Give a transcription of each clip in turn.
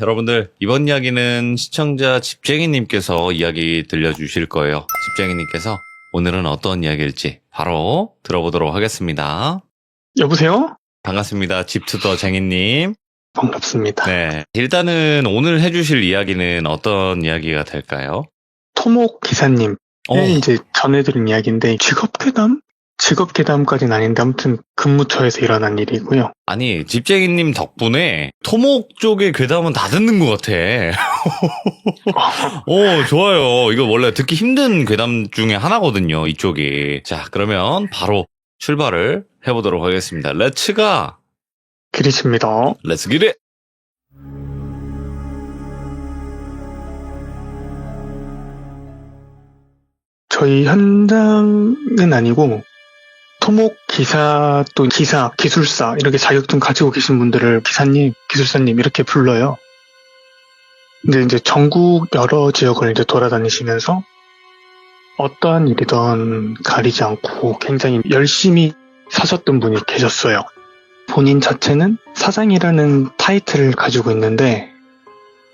여러분들, 이번 이야기는 시청자 집쟁이님께서 이야기 들려주실 거예요. 집쟁이님께서 오늘은 어떤 이야기일지 바로 들어보도록 하겠습니다. 여보세요? 반갑습니다. 집투더 쟁이님. 반갑습니다. 네. 일단은 오늘 해주실 이야기는 어떤 이야기가 될까요? 토목 기사님의 이제 전해드린 이야기인데, 직업괴담까지는 아닌데, 아무튼 근무처에서 일어난 일이고요. 아니, 집쟁이님 덕분에 토목 쪽의 괴담은 다 듣는 것 같아. 좋아요. 이거 원래 듣기 힘든 괴담 중에 하나거든요, 이쪽이. 자, 그러면 바로 출발을 해보도록 하겠습니다. 렛츠가! 그리십니다. 렛츠 기릿! 저희 현장은 아니고, 토목 기사, 또 기사, 기술사, 이렇게 자격증 가지고 계신 분들을 기사님, 기술사님 이렇게 불러요. 근데 이제 전국 여러 지역을 이제 돌아다니시면서 어떠한 일이든 가리지 않고 굉장히 열심히 사셨던 분이 계셨어요. 본인 자체는 사장이라는 타이틀을 가지고 있는데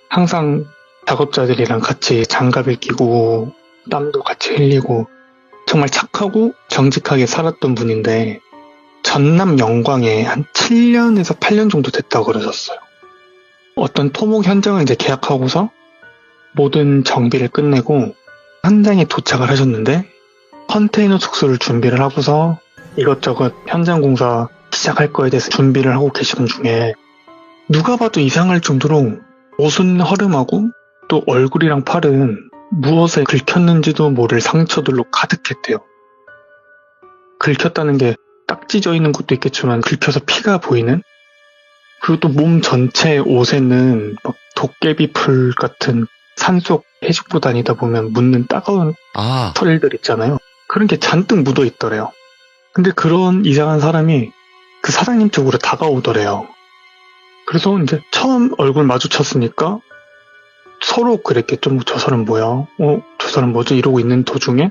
항상 작업자들이랑 같이 장갑을 끼고 땀도 같이 흘리고 정말 착하고 정직하게 살았던 분인데 전남 영광에 한 7년에서 8년 정도 됐다고 그러셨어요. 어떤 토목 현장을 이제 계약하고서 모든 정비를 끝내고 현장에 도착을 하셨는데 컨테이너 숙소를 준비를 하고서 이것저것 현장 공사 시작할 거에 대해서 준비를 하고 계시던 중에 누가 봐도 이상할 정도로 옷은 허름하고 또 얼굴이랑 팔은 무엇에 긁혔는지도 모를 상처들로 가득했대요. 긁혔다는 게 딱 찢어 있는 것도 있겠지만 긁혀서 피가 보이는? 그리고 또 몸 전체 옷에는 막 도깨비 풀 같은 산속 해집고 다니다 보면 묻는 따가운 털들 있잖아요. 그런 게 잔뜩 묻어 있더래요. 근데 그런 이상한 사람이 그 사장님 쪽으로 다가오더래요. 그래서 이제 처음 얼굴 마주쳤으니까 서로 그랬겠죠. 저 사람 뭐야? 저 사람 뭐지? 이러고 있는 도중에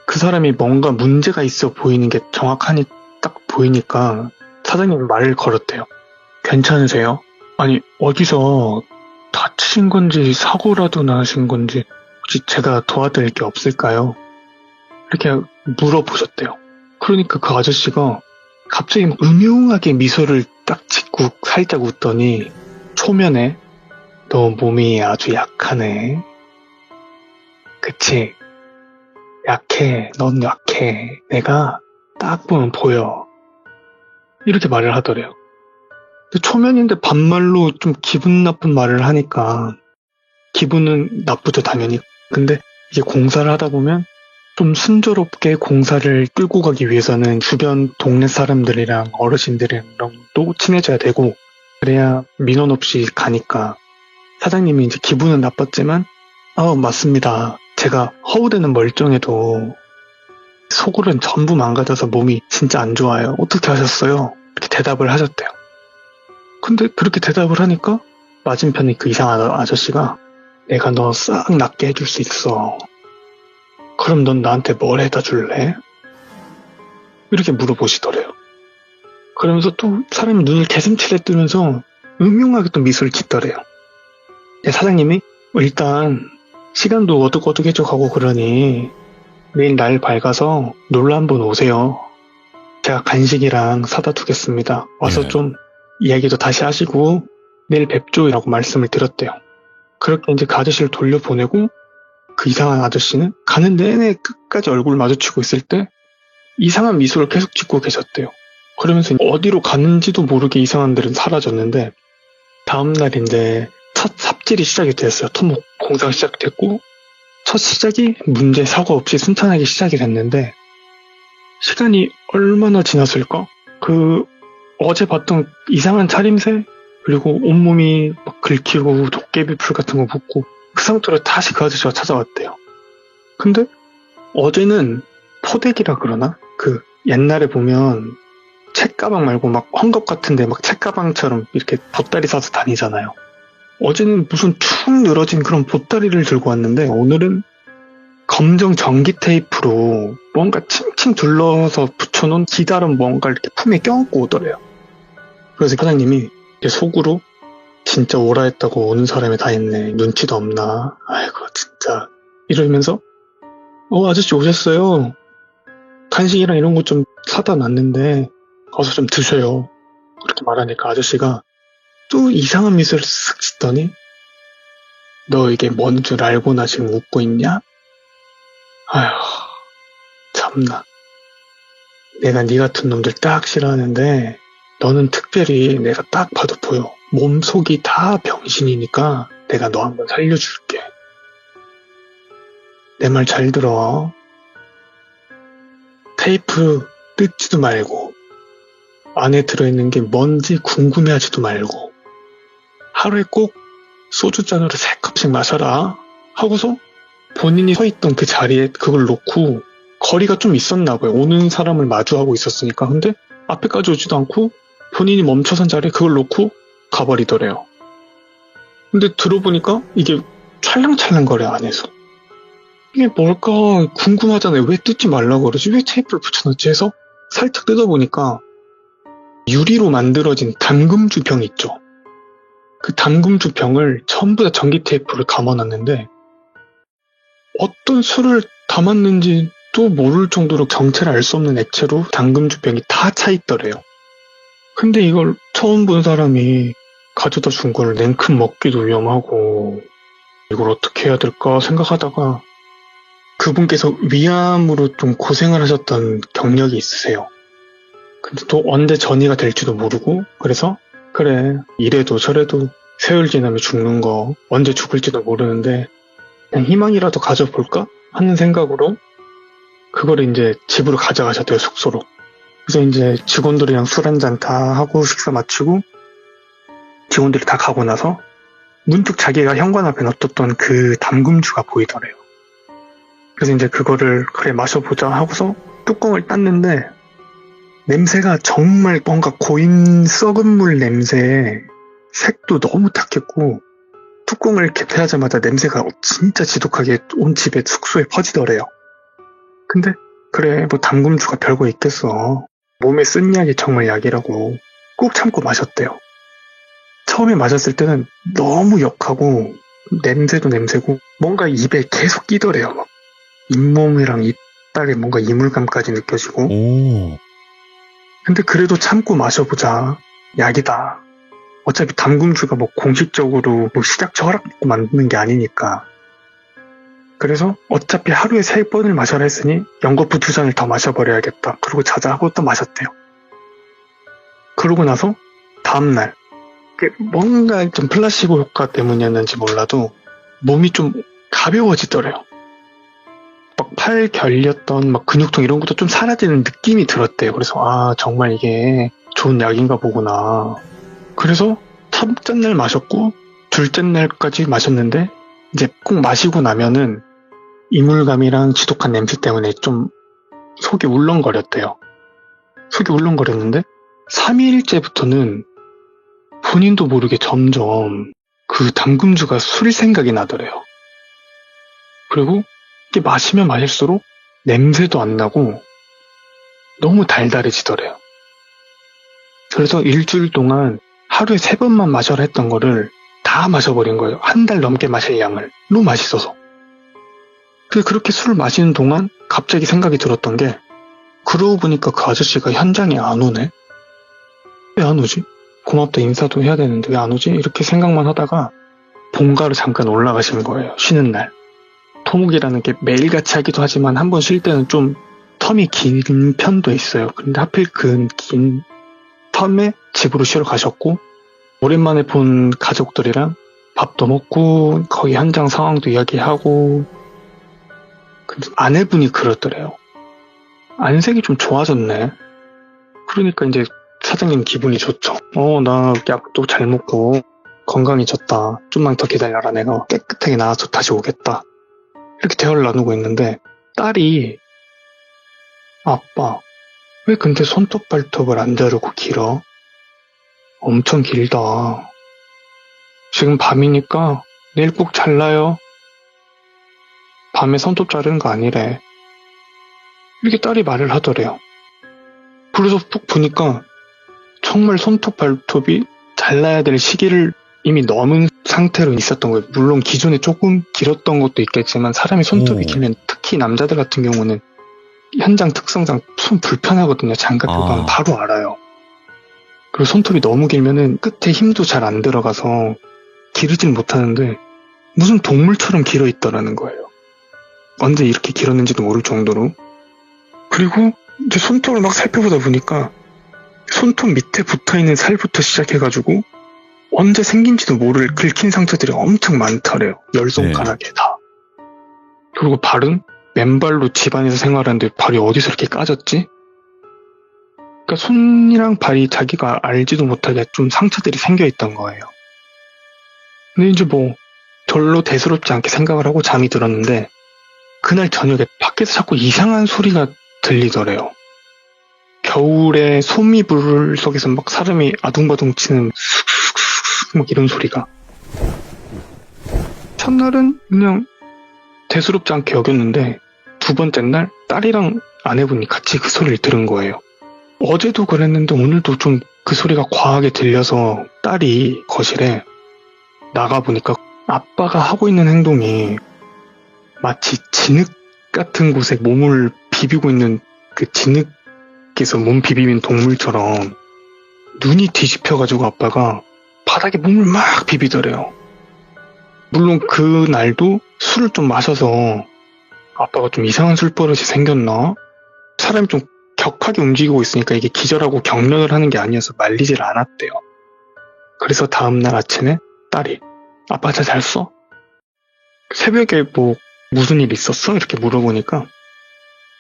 그 사람이 뭔가 문제가 있어 보이는 게 정확하니 딱 보이니까 사장님이 말을 걸었대요. 괜찮으세요? 아니, 어디서 다치신 건지 사고라도 나신 건지 혹시 제가 도와드릴 게 없을까요? 이렇게 물어보셨대요. 그러니까 그 아저씨가 갑자기 음흉하게 미소를 딱 짓고 살짝 웃더니 초면에 너 몸이 아주 약하네. 그치? 약해. 넌 약해. 내가 딱 보면 보여. 이렇게 말을 하더래요. 근데 초면인데 반말로 좀 기분 나쁜 말을 하니까 기분은 나쁘죠, 당연히. 근데 이게 공사를 하다 보면 좀 순조롭게 공사를 끌고 가기 위해서는 주변 동네 사람들이랑 어르신들이랑 또 친해져야 되고 그래야 민원 없이 가니까 사장님이 이제 기분은 나빴지만 맞습니다. 제가 허우대는 멀쩡해도 속으로는 전부 망가져서 몸이 진짜 안 좋아요. 어떻게 하셨어요? 이렇게 대답을 하셨대요. 근데 그렇게 대답을 하니까 맞은편에 그 이상한 아저씨가 내가 너 싹 낫게 해줄 수 있어. 그럼 넌 나한테 뭘 해다 줄래? 이렇게 물어보시더래요. 그러면서 또 사람이 눈을 개슴츠레 뜨면서 음흉하게 또 미소를 짓더래요. 사장님이 일단 시간도 어둑어둑해져 가고 그러니 내일 날 밝아서 놀러 한번 오세요. 제가 간식이랑 사다 두겠습니다. 와서 좀 이야기도 다시 하시고 내일 뵙죠라고 말씀을 드렸대요. 그렇게 이제 그 아저씨를 돌려보내고 그 이상한 아저씨는 가는 내내 끝까지 얼굴 마주치고 있을 때 이상한 미소를 계속 짓고 계셨대요. 그러면서 어디로 가는지도 모르게 이상한들은 사라졌는데 다음날 이제 첫 삽질이 시작이 됐어요. 토목 공사가 시작됐고 첫 시작이 문제 사고 없이 순탄하게 시작이 됐는데 시간이 얼마나 지났을까? 그 어제 봤던 이상한 차림새 그리고 온몸이 막 긁히고 도깨비 풀 같은 거 묻고 그 상태로 다시 그 아저씨가 찾아왔대요. 근데 어제는 포대기라 그러나? 그 옛날에 보면 책가방 말고 막 헝겊 같은데 막 책가방처럼 이렇게 보따리 싸서 다니잖아요. 어제는 무슨 축 늘어진 그런 보따리를 들고 왔는데 오늘은 검정 전기 테이프로 뭔가 칭칭 둘러서 붙여놓은 기다란 뭔가 이렇게 품에 껴안고 오더래요. 그래서 사장님이 속으로 진짜 오라 했다고 오는 사람이 다 있네. 눈치도 없나. 아이고 진짜. 이러면서 아저씨 오셨어요. 간식이랑 이런 거 좀 사다 놨는데 어서 좀 드셔요. 그렇게 말하니까 아저씨가 또 이상한 미소를 쓱 짓더니 너 이게 뭔 줄 알고나 지금 웃고 있냐? 아휴 참나. 내가 네 같은 놈들 딱 싫어하는데 너는 특별히 내가 딱 봐도 보여. 몸속이 다 병신이니까 내가 너 한번 살려줄게. 내 말 잘 들어. 테이프 뜯지도 말고 안에 들어있는 게 뭔지 궁금해하지도 말고 하루에 꼭 소주잔으로 3컵씩 마셔라 하고서 본인이 서 있던 그 자리에 그걸 놓고 거리가 좀 있었나 봐요. 오는 사람을 마주하고 있었으니까. 근데 앞에까지 오지도 않고 본인이 멈춰선 자리에 그걸 놓고 가버리더래요. 근데 들어보니까 이게 찰랑찰랑거려 안에서. 이게 뭘까 궁금하잖아요. 왜 뜯지 말라고 그러지? 왜 테이프를 붙여놨지? 해서 살짝 뜯어보니까 유리로 만들어진 담금주 병 있죠. 그 담금주 병을 전부 다 전기 테이프를 감아놨는데 어떤 술을 담았는지도 모를 정도로 정체를 알 수 없는 액체로 담금주 병이 다 차 있더래요. 근데 이걸 처음 본 사람이 가져다 준 걸 냉큼 먹기도 위험하고 이걸 어떻게 해야 될까 생각하다가 그분께서 위암으로 좀 고생을 하셨던 경력이 있으세요. 근데 또 언제 전이가 될지도 모르고 그래서 그래 이래도 저래도 세월 지나면 죽는 거 언제 죽을지도 모르는데 그냥 희망이라도 가져볼까 하는 생각으로 그거를 이제 집으로 가져가셨대요. 숙소로. 그래서 이제 직원들이랑 술 한잔 다 하고 식사 마치고 직원들이 다 가고 나서 문득 자기가 현관 앞에 놔뒀던 그 담금주가 보이더래요. 그래서 이제 그거를 그래 마셔보자 하고서 뚜껑을 땄는데 냄새가 정말 뭔가 고인 썩은 물 냄새에 색도 너무 탁했고 뚜껑을 개폐하자마자 냄새가 진짜 지독하게 온 집에 숙소에 퍼지더래요. 근데 그래 뭐 담금주가 별거 있겠어. 몸에 쓴 약이 정말 약이라고 꼭 참고 마셨대요. 처음에 마셨을 때는 너무 역하고 냄새도 냄새고 뭔가 입에 계속 끼더래요. 막 잇몸이랑 이빨에 뭔가 이물감까지 느껴지고. 오. 근데 그래도 참고 마셔보자. 약이다. 어차피 담금주가 뭐 공식적으로 뭐 시작처 허락받고 만드는 게 아니니까. 그래서 어차피 하루에 3번을 마셔라 했으니 연거푸 2잔을 더 마셔버려야겠다. 그리고 자자 하고 또 마셨대요. 그러고 나서 다음날 뭔가 좀 플라시보 효과 때문이었는지 몰라도 몸이 좀 가벼워지더래요. 막 팔 결렸던 막 근육통 이런 것도 좀 사라지는 느낌이 들었대요. 그래서 아 정말 이게 좋은 약인가 보구나. 그래서 첫째 날 마셨고 둘째 날까지 마셨는데 이제 꼭 마시고 나면은 이물감이랑 지독한 냄새 때문에 좀 속이 울렁거렸대요. 속이 울렁거렸는데 3일째부터는 본인도 모르게 점점 그 담금주가 술 생각이 나더래요. 그리고 이게 마시면 마실수록 냄새도 안 나고 너무 달달해지더래요. 그래서 일주일 동안 하루에 3번만 마셔라 했던 거를 다 마셔버린 거예요. 1달 넘게 마실 양을. 너무 맛있어서. 그렇게 술을 마시는 동안 갑자기 생각이 들었던 게 그러고 보니까 그 아저씨가 현장에 안 오네? 왜 안 오지? 고맙다 인사도 해야 되는데 왜 안 오지? 이렇게 생각만 하다가 본가로 잠깐 올라가신 거예요. 쉬는 날. 토목이라는 게 매일같이 하기도 하지만 한 번 쉴 때는 좀 텀이 긴 편도 있어요. 근데 하필 그 긴 텀에 집으로 쉬러 가셨고 오랜만에 본 가족들이랑 밥도 먹고 거기 현장 상황도 이야기하고 근데 아내분이 그러더래요. 안색이 좀 좋아졌네. 그러니까 이제 사장님 기분이 좋죠. 나 약도 잘 먹고 건강해졌다. 좀만 더 기다려라. 내가 깨끗하게 나아서 다시 오겠다. 이렇게 대화를 나누고 있는데 딸이 아빠 왜 근데 손톱 발톱을 안 자르고 길어? 엄청 길다. 지금 밤이니까 내일 꼭 잘라요. 밤에 손톱 자르는 거 아니래. 이렇게 딸이 말을 하더래요. 그래서 쭉 보니까 정말 손톱 발톱이 잘라야 될 시기를 이미 넘은 상태로 있었던 거예요. 물론 기존에 조금 길었던 것도 있겠지만 사람이 손톱이 오. 길면 특히 남자들 같은 경우는 현장 특성상 손 불편하거든요. 장갑 끼고 하면 바로 알아요. 그리고 손톱이 너무 길면은 끝에 힘도 잘 안 들어가서 기르진 못하는데 무슨 동물처럼 길어 있더라는 거예요. 언제 이렇게 길었는지도 모를 정도로. 그리고 이제 손톱을 막 살펴보다 보니까 손톱 밑에 붙어있는 살부터 시작해가지고 언제 생긴지도 모를 긁힌 상처들이 엄청 많더래요. 열 손가락에 다. 그리고 발은 맨발로 집안에서 생활하는데 발이 어디서 이렇게 까졌지? 그러니까 손이랑 발이 자기가 알지도 못하게 좀 상처들이 생겨있던 거예요. 근데 이제 뭐 별로 대수롭지 않게 생각을 하고 잠이 들었는데 그날 저녁에 밖에서 자꾸 이상한 소리가 들리더래요. 겨울에 소미불 속에서 막 사람이 아둥바둥 치는 쑥쑥쑥 막 이런 소리가. 첫날은 그냥 대수롭지 않게 여겼는데 두 번째 날 딸이랑 아내분이 같이 그 소리를 들은 거예요. 어제도 그랬는데 오늘도 좀 그 소리가 과하게 들려서 딸이 거실에 나가보니까 아빠가 하고 있는 행동이 마치 진흙 같은 곳에 몸을 비비고 있는 그 진흙에서 몸 비비는 동물처럼 눈이 뒤집혀가지고 아빠가 바닥에 몸을 막 비비더래요. 물론 그 날도 술을 좀 마셔서 아빠가 좀 이상한 술버릇이 생겼나? 사람이 좀 격하게 움직이고 있으니까 이게 기절하고 경련을 하는 게 아니어서 말리질 않았대요. 그래서 다음날 아침에 딸이 아빠 잘 잤어? 새벽에 뭐 무슨 일 있었어? 이렇게 물어보니까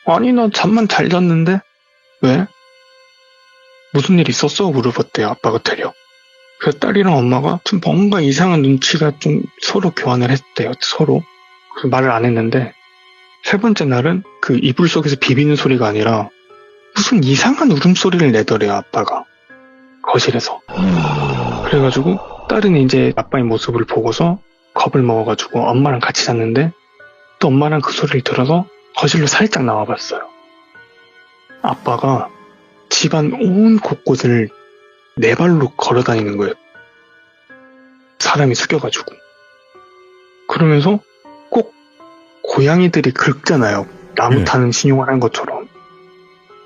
아니 나 잠만 잘 잤는데 왜? 무슨 일 있었어? 물어봤대요. 아빠가 되려. 그래서 딸이랑 엄마가 좀 뭔가 이상한 눈치가 좀 서로 교환을 했대요. 서로. 그래서 말을 안 했는데 세 번째 날은 그 이불 속에서 비비는 소리가 아니라 무슨 이상한 울음소리를 내더래요. 아빠가. 거실에서. 그래가지고 딸은 이제 아빠의 모습을 보고서 겁을 먹어가지고 엄마랑 같이 잤는데 또 엄마랑 그 소리를 들어서 거실로 살짝 나와봤어요. 아빠가 집안 온 곳곳을 네 발로 걸어다니는 거예요. 사람이 숙여가지고. 그러면서 꼭 고양이들이 긁잖아요. 나무 타는 신용을 한 것처럼.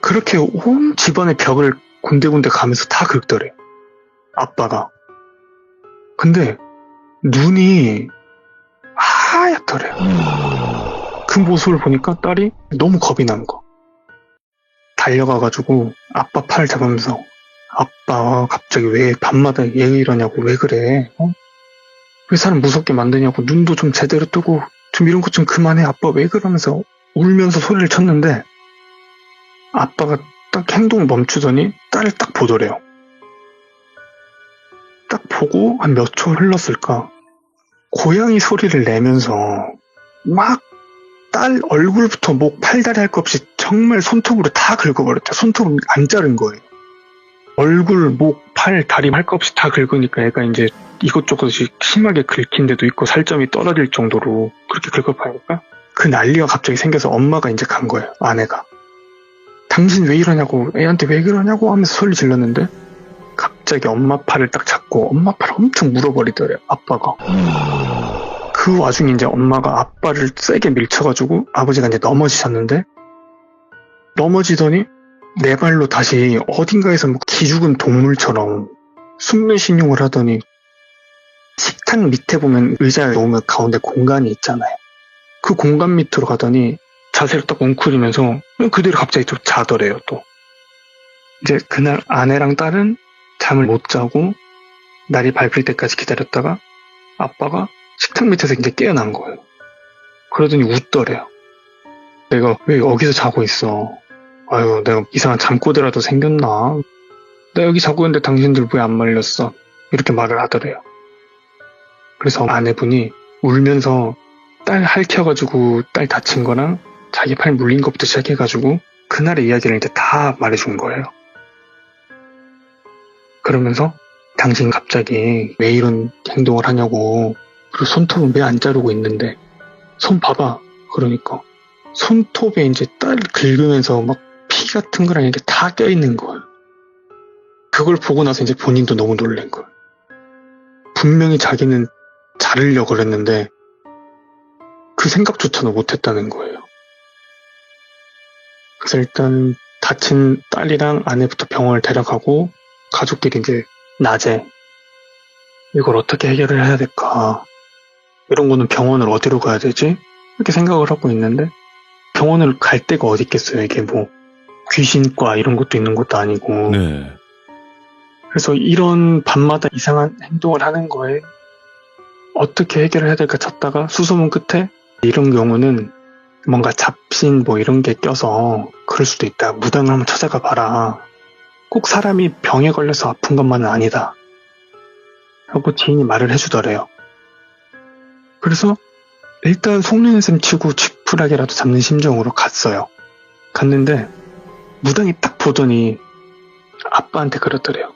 그렇게 온 집안의 벽을 군데군데 가면서 다 긁더래요. 아빠가. 근데 눈이 하얗더래요. 그 모습을 보니까 딸이 너무 겁이 난 거. 달려가가지고 아빠 팔을 잡으면서 아빠 갑자기 왜 밤마다 얘 이러냐고 왜 그래? 왜 사람 무섭게 만드냐고 눈도 좀 제대로 뜨고 좀 이런 것 좀 그만해 아빠 왜 그러면서 울면서 소리를 쳤는데 아빠가 딱 행동을 멈추더니 딸을 딱 보더래요. 딱 보고 한 몇 초 흘렀을까 고양이 소리를 내면서 막 딸 얼굴부터 목, 팔다리 할 것 없이 정말 손톱으로 다 긁어버렸죠. 손톱은 안 자른 거예요. 얼굴, 목, 팔, 다리 할 것 없이 다 긁으니까 애가 이제 이것저것이 심하게 긁힌 데도 있고 살점이 떨어질 정도로 그렇게 긁어파니까 그 난리가 갑자기 생겨서 엄마가 이제 간 거예요. 아내가. 당신 왜 이러냐고 애한테 왜 그러냐고 하면서 소리 질렀는데 갑자기 엄마 팔을 딱 잡고 엄마 팔을 엄청 물어버리더래요. 아빠가. 그 와중에 이제 엄마가 아빠를 세게 밀쳐가지고 아버지가 이제 넘어지셨는데 넘어지더니 네 발로 다시 어딘가에서 뭐 기죽은 동물처럼 숙면신용을 하더니 식탁 밑에 보면 의자에 놓으면 가운데 공간이 있잖아요. 그 공간 밑으로 가더니 자세를 딱 웅크리면서 그대로 갑자기 좀 자더래요. 또 이제 그날 아내랑 딸은 잠을 못 자고 날이 밝을 때까지 기다렸다가 아빠가 식탁 밑에서 이제 깨어난 거예요. 그러더니 웃더래요. 내가 왜 여기서 자고 있어? 아유, 내가 이상한 잠꼬대라도 생겼나? 나 여기 자고 있는데 당신들 왜 안 말렸어? 이렇게 말을 하더래요. 그래서 아내분이 울면서 딸 핥혀가지고 딸 다친 거랑 자기 팔 물린 것부터 시작해가지고 그날의 이야기를 이제 다 말해준 거예요. 그러면서 당신 갑자기 왜 이런 행동을 하냐고 그리고 손톱은 왜 안 자르고 있는데 손 봐봐 그러니까 손톱에 이제 딸 긁으면서 막 피 같은 거랑 이게 다 껴있는 거예요. 그걸 보고 나서 이제 본인도 너무 놀란 거예요. 분명히 자기는 자르려고 그랬는데 그 생각조차도 못했다는 거예요. 그래서 일단 다친 딸이랑 아내부터 병원을 데려가고 가족들이 이제 낮에 이걸 어떻게 해결을 해야 될까, 이런 거는 병원을 어디로 가야 되지? 이렇게 생각을 하고 있는데 병원을 갈 데가 어디 있겠어요. 이게 뭐 귀신과 이런 것도 있는 것도 아니고. 네. 그래서 이런 밤마다 이상한 행동을 하는 거에 어떻게 해결을 해야 될까 찾다가 수소문 끝에 이런 경우는 뭔가 잡신 뭐 이런 게 껴서 그럴 수도 있다. 무당을 한번 찾아가 봐라. 꼭 사람이 병에 걸려서 아픈 것만은 아니다. 하고 지인이 말을 해주더래요. 그래서 일단 속는 셈 치고 쥐푸라기라도 잡는 심정으로 갔어요. 갔는데 무당이 딱 보더니 아빠한테 그러더래요.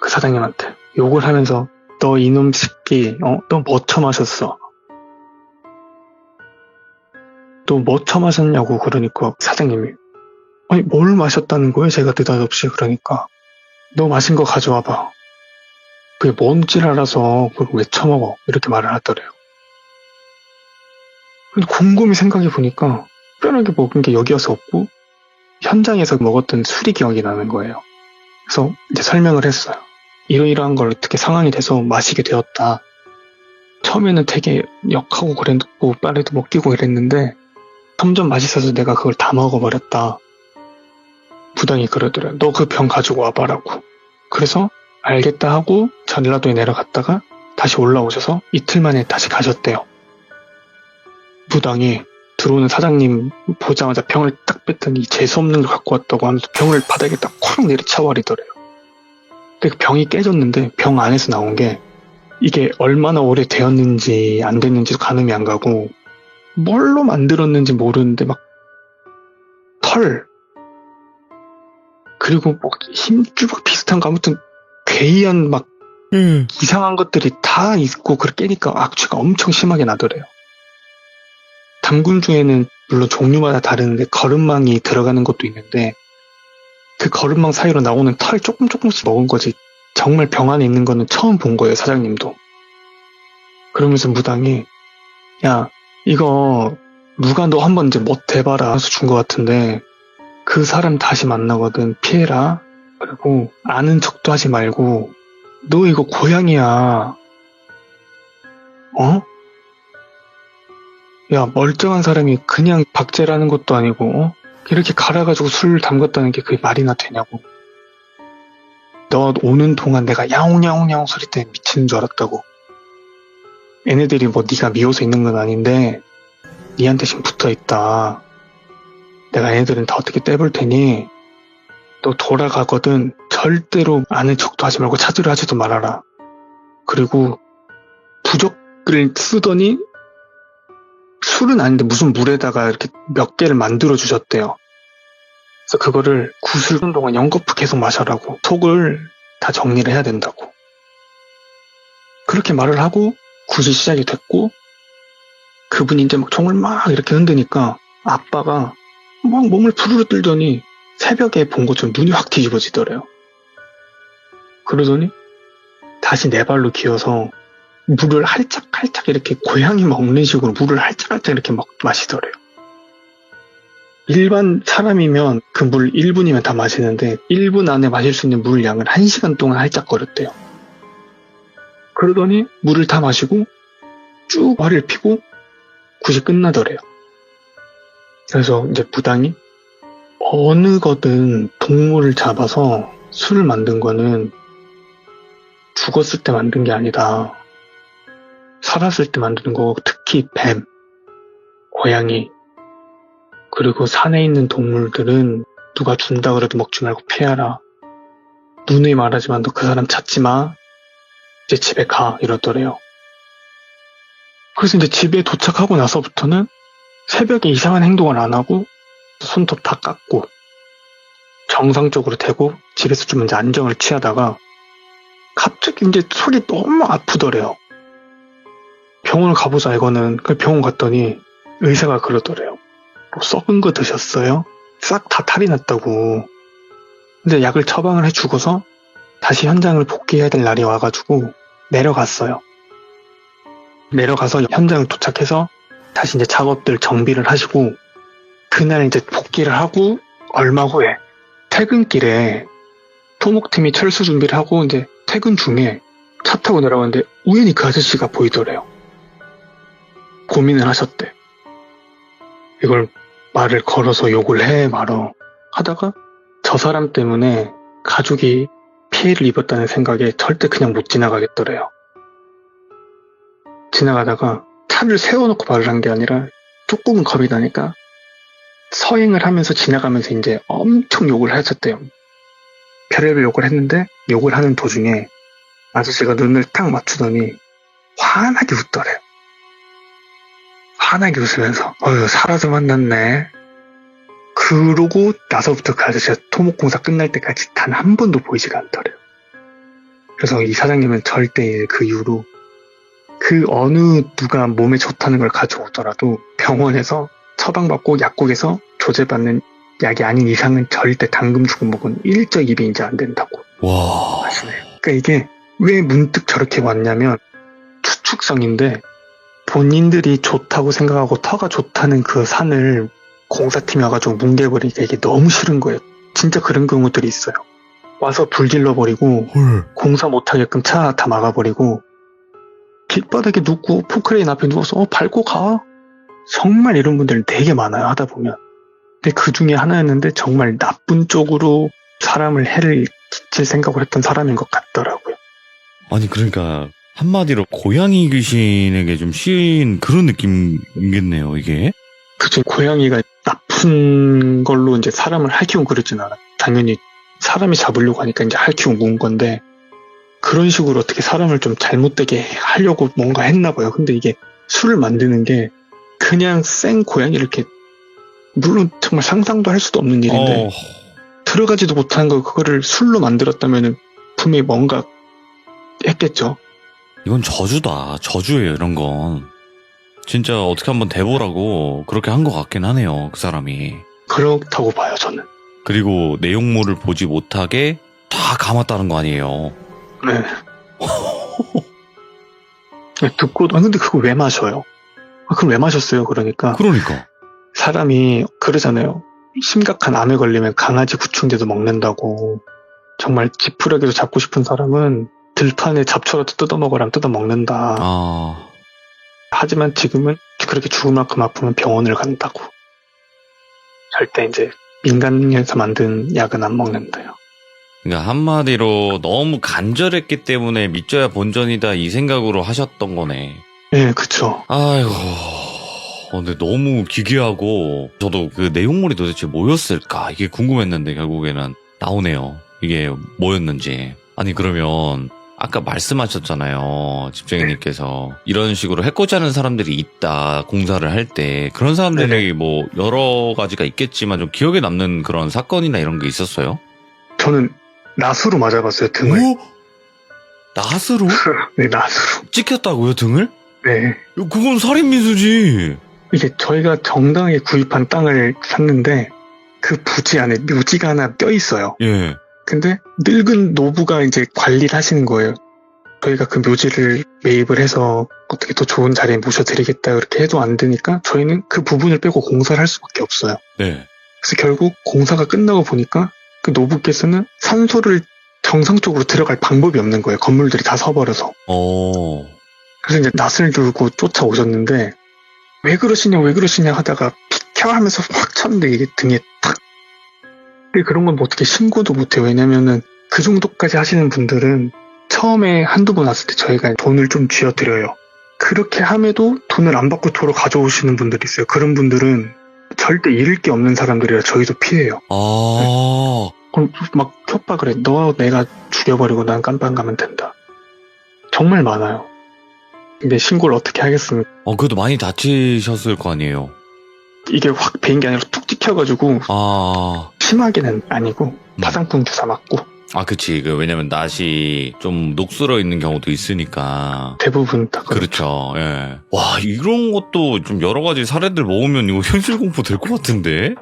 그 사장님한테 욕을 하면서 너 이놈 새끼, 너 뭐 처마셨어? 또 뭐 처마셨냐고. 그러니까 사장님이 아니 뭘 마셨다는 거예요? 제가 느닷없이 그러니까 너 마신 거 가져와봐. 그게 뭔지 알아서 그걸 왜 처먹어? 이렇게 말을 하더래요. 근데 곰곰이 생각해 보니까 특별하게 먹은 게 여기여서 없고 현장에서 먹었던 술이 기억이 나는 거예요. 그래서 이제 설명을 했어요. 이러이러한 걸 어떻게 상황이 돼서 마시게 되었다. 처음에는 되게 역하고 그랬고 빨래도 먹기고 그랬는데 점점 맛있어서 내가 그걸 다 먹어버렸다. 부당이 그러더래요. 너 그 병 가지고 와봐라고. 그래서 알겠다 하고 전라도에 내려갔다가 다시 올라오셔서 이틀 만에 다시 가셨대요. 부당이 들어오는 사장님 보자마자 병을 딱 뺐더니 재수없는 걸 갖고 왔다고 하면서 병을 바닥에 딱 콱 내리쳐버리더래요. 근데 그 병이 깨졌는데 병 안에서 나온 게 이게 얼마나 오래 되었는지 안 됐는지도 가늠이 안 가고 뭘로 만들었는지 모르는데 막 털 그리고 뭐 힘주박 비슷한 거 아무튼 괴이한 막 이상한 것들이 다 있고 그렇게 깨니까 악취가 엄청 심하게 나더래요. 담금 중에는 물론 종류마다 다른데 거름망이 들어가는 것도 있는데 그 거름망 사이로 나오는 털 조금씩 먹은 거지 정말 병 안에 있는 거는 처음 본 거예요. 사장님도. 그러면서 무당이 야 이거 누가 너 한번 이제 못 해봐라 해서 준 것 같은데 그 사람 다시 만나거든 피해라. 그리고 아는 척도 하지 말고 너 이거 고양이야. 어? 야 멀쩡한 사람이 그냥 박제라는 것도 아니고 이렇게 갈아가지고 술 담갔다는 게 그게 말이나 되냐고. 너 오는 동안 내가 야옹야옹야옹 소리 때문에 미치는 줄 알았다고. 얘네들이 뭐 네가 미워서 있는 건 아닌데 니한테 지금 붙어있다. 내가 얘네들은 다 어떻게 떼볼 테니 너 돌아가거든 절대로 아는 척도 하지 말고 찾으려 하지도 말아라. 그리고 부적을 쓰더니 술은 아닌데 무슨 물에다가 이렇게 몇 개를 만들어 주셨대요. 그래서 그거를 구슬 동안 연거푸 계속 마셔라고. 속을 다 정리를 해야 된다고. 그렇게 말을 하고 굿이 시작이 됐고 그분이 이제 막 총을 막 이렇게 흔드니까 아빠가 막 몸을 부르르 떨더니 새벽에 본 것처럼 눈이 확 뒤집어지더래요. 그러더니 다시 네 발로 기어서 물을 할짝할짝 이렇게 고양이 먹는 식으로 물을 할짝할짝 이렇게 마시더래요. 일반 사람이면 그 물 1분이면 다 마시는데 1분 안에 마실 수 있는 물 양을 1시간 동안 할짝거렸대요. 그러더니 물을 다 마시고 쭉 화를 피고 굿이 끝나더래요. 그래서 이제 부당이 어느 거든 동물을 잡아서 술을 만든 거는 죽었을 때 만든 게 아니다. 살았을 때 만드는 거고 특히 뱀, 고양이 그리고 산에 있는 동물들은 누가 준다 그래도 먹지 말고 피해라. 누누이 말하지만 너 그 사람 찾지 마. 이제 집에 가 이러더래요. 그래서 이제 집에 도착하고 나서부터는 새벽에 이상한 행동을 안 하고 손톱 다 깎고 정상적으로 되고 집에서 좀 이제 안정을 취하다가 갑자기 이제 속이 너무 아프더래요. 병원을 가보자 이거는. 그 병원 갔더니 의사가 그러더래요. 뭐 썩은 거 드셨어요? 싹 다 탈이 났다고. 근데 약을 처방을 해주고서 다시 현장을 복귀해야 될 날이 와가지고 내려갔어요. 내려가서 현장을 도착해서 다시 이제 작업들 정비를 하시고 그날 이제 복귀를 하고 얼마 후에 퇴근길에 토목팀이 철수 준비를 하고 이제 퇴근 중에 차 타고 내려가는데 우연히 그 아저씨가 보이더래요. 고민을 하셨대. 이걸 말을 걸어서 욕을 해 말어 하다가 저 사람 때문에 가족이 피해를 입었다는 생각에 절대 그냥 못 지나가겠더래요. 지나가다가 차를 세워놓고 말을 한 게 아니라 조금은 겁이 나니까 서행을 하면서 지나가면서 이제 엄청 욕을 하셨대요. 별의별 욕을 했는데 욕을 하는 도중에 아저씨가 눈을 딱 맞추더니 환하게 웃더래요. 환하게 웃으면서 살아서 만났네. 그러고 나서부터 그 아저씨가 토목공사 끝날 때까지 단 한 번도 보이지가 않더래요. 그래서 이 사장님은 절대 그 이후로 그 어느 누가 몸에 좋다는 걸 가져오더라도 병원에서 처방받고 약국에서 조제받는 약이 아닌 이상은 절대 당금 주고목은 일적 입이 이제 안 된다고 와. 하시네요. 그러니까 이게 왜 문득 저렇게 왔냐면 추측성인데 본인들이 좋다고 생각하고 터가 좋다는 그 산을 공사팀이 와가지고 뭉개버리니까 이게 너무 싫은 거예요. 진짜 그런 경우들이 있어요. 와서 불 질러버리고 헐. 공사 못하게끔 차 다 막아버리고 길바닥에 눕고 포크레인 앞에 누워서 밟고 가. 정말 이런 분들 되게 많아요, 하다 보면. 근데 그 중에 하나였는데 정말 나쁜 쪽으로 사람을 해를 끼칠 생각을 했던 사람인 것 같더라고요. 아니 그러니까 한마디로 고양이 귀신에게 좀 씌인 그런 느낌이겠네요, 이게. 그치, 고양이가 나쁜 걸로 이제 사람을 할키우고 그러진 않아요. 당연히 사람이 잡으려고 하니까 이제 할키우고 문 건데 그런 식으로 어떻게 사람을 좀 잘못되게 하려고 뭔가 했나 봐요. 근데 이게 술을 만드는 게 그냥 생 고양이 이렇게 물론 정말 상상도 할 수도 없는 일인데 들어가지도 못한 걸 그거를 술로 만들었다면은 분명히 뭔가 했겠죠. 이건 저주다. 저주예요, 이런 건. 진짜 어떻게 한번 대보라고 그렇게 한 것 같긴 하네요, 그 사람이. 그렇다고 봐요, 저는. 그리고 내용물을 보지 못하게 다 감았다는 거 아니에요. 네. 듣고도 근데 그거 왜 마셔요? 그걸 왜 마셨어요? 그러니까 그러니까. 사람이 그러잖아요. 심각한 암에 걸리면 강아지 구충제도 먹는다고. 정말 지푸라기도 잡고 싶은 사람은 들판에 잡초라도 뜯어먹으라면 뜯어먹는다. 아, 하지만 지금은 그렇게 죽을 만큼 아프면 병원을 간다고. 절대 이제 민간에서 만든 약은 안 먹는다요. 그러니까 한마디로 너무 간절했기 때문에 믿져야 본전이다 이 생각으로 하셨던 거네. 네, 그쵸. 아이고, 근데 너무 기괴하고 저도 그 내용물이 도대체 뭐였을까 이게 궁금했는데 결국에는 나오네요. 이게 뭐였는지. 아니 그러면 아까 말씀하셨잖아요. 집쟁이님께서 이런 식으로 해코지 하는 사람들이 있다. 공사를 할 때 그런 사람들이 네네. 뭐 여러 가지가 있겠지만 좀 기억에 남는 그런 사건이나 이런 게 있었어요? 저는 낫으로 맞아봤어요, 등을. 오? 낫으로? 네, 낫으로. 찍혔다고요, 등을? 네. 그건 살인미수지. 이게 저희가 정당하게 구입한 땅을 샀는데 그 부지 안에 묘지가 하나 껴있어요. 예. 근데 늙은 노부가 이제 관리를 하시는 거예요. 저희가 그 묘지를 매입을 해서 어떻게 더 좋은 자리에 모셔드리겠다 이렇게 해도 안 되니까 저희는 그 부분을 빼고 공사를 할 수밖에 없어요. 네. 그래서 결국 공사가 끝나고 보니까 그 노부께서는 산소를 정상적으로 들어갈 방법이 없는 거예요. 건물들이 다 서버려서. 그래서 이제 낫을 들고 쫓아오셨는데 왜 그러시냐 하다가 비켜 하면서 확 쳤는데 이게 등에 탁. 근데 그런 건 뭐 어떻게 신고도 못해요. 왜냐면은 그 정도까지 하시는 분들은 처음에 한두 번 왔을 때 저희가 돈을 좀 쥐어드려요. 그렇게 함에도 돈을 안 받고 도로 가져오시는 분들이 있어요. 그런 분들은 절대 잃을 게 없는 사람들이라 저희도 피해요. 그럼 막 협박을 해. 너 내가 죽여버리고 난 깜빵 가면 된다. 정말 많아요. 근데 신고를 어떻게 하겠습니까? 그래도 많이 다치셨을 거 아니에요. 이게 확 베인 게 아니라 툭 찍혀가지고 심하게는 아니고 파상풍 주사 맞고 그치. 왜냐면 낫이 좀 녹슬어 있는 경우도 있으니까. 대부분 다 그렇죠. 예. 와, 이런 것도 좀 여러 가지 사례들 모으면 이거 현실 공포 될 것 같은데?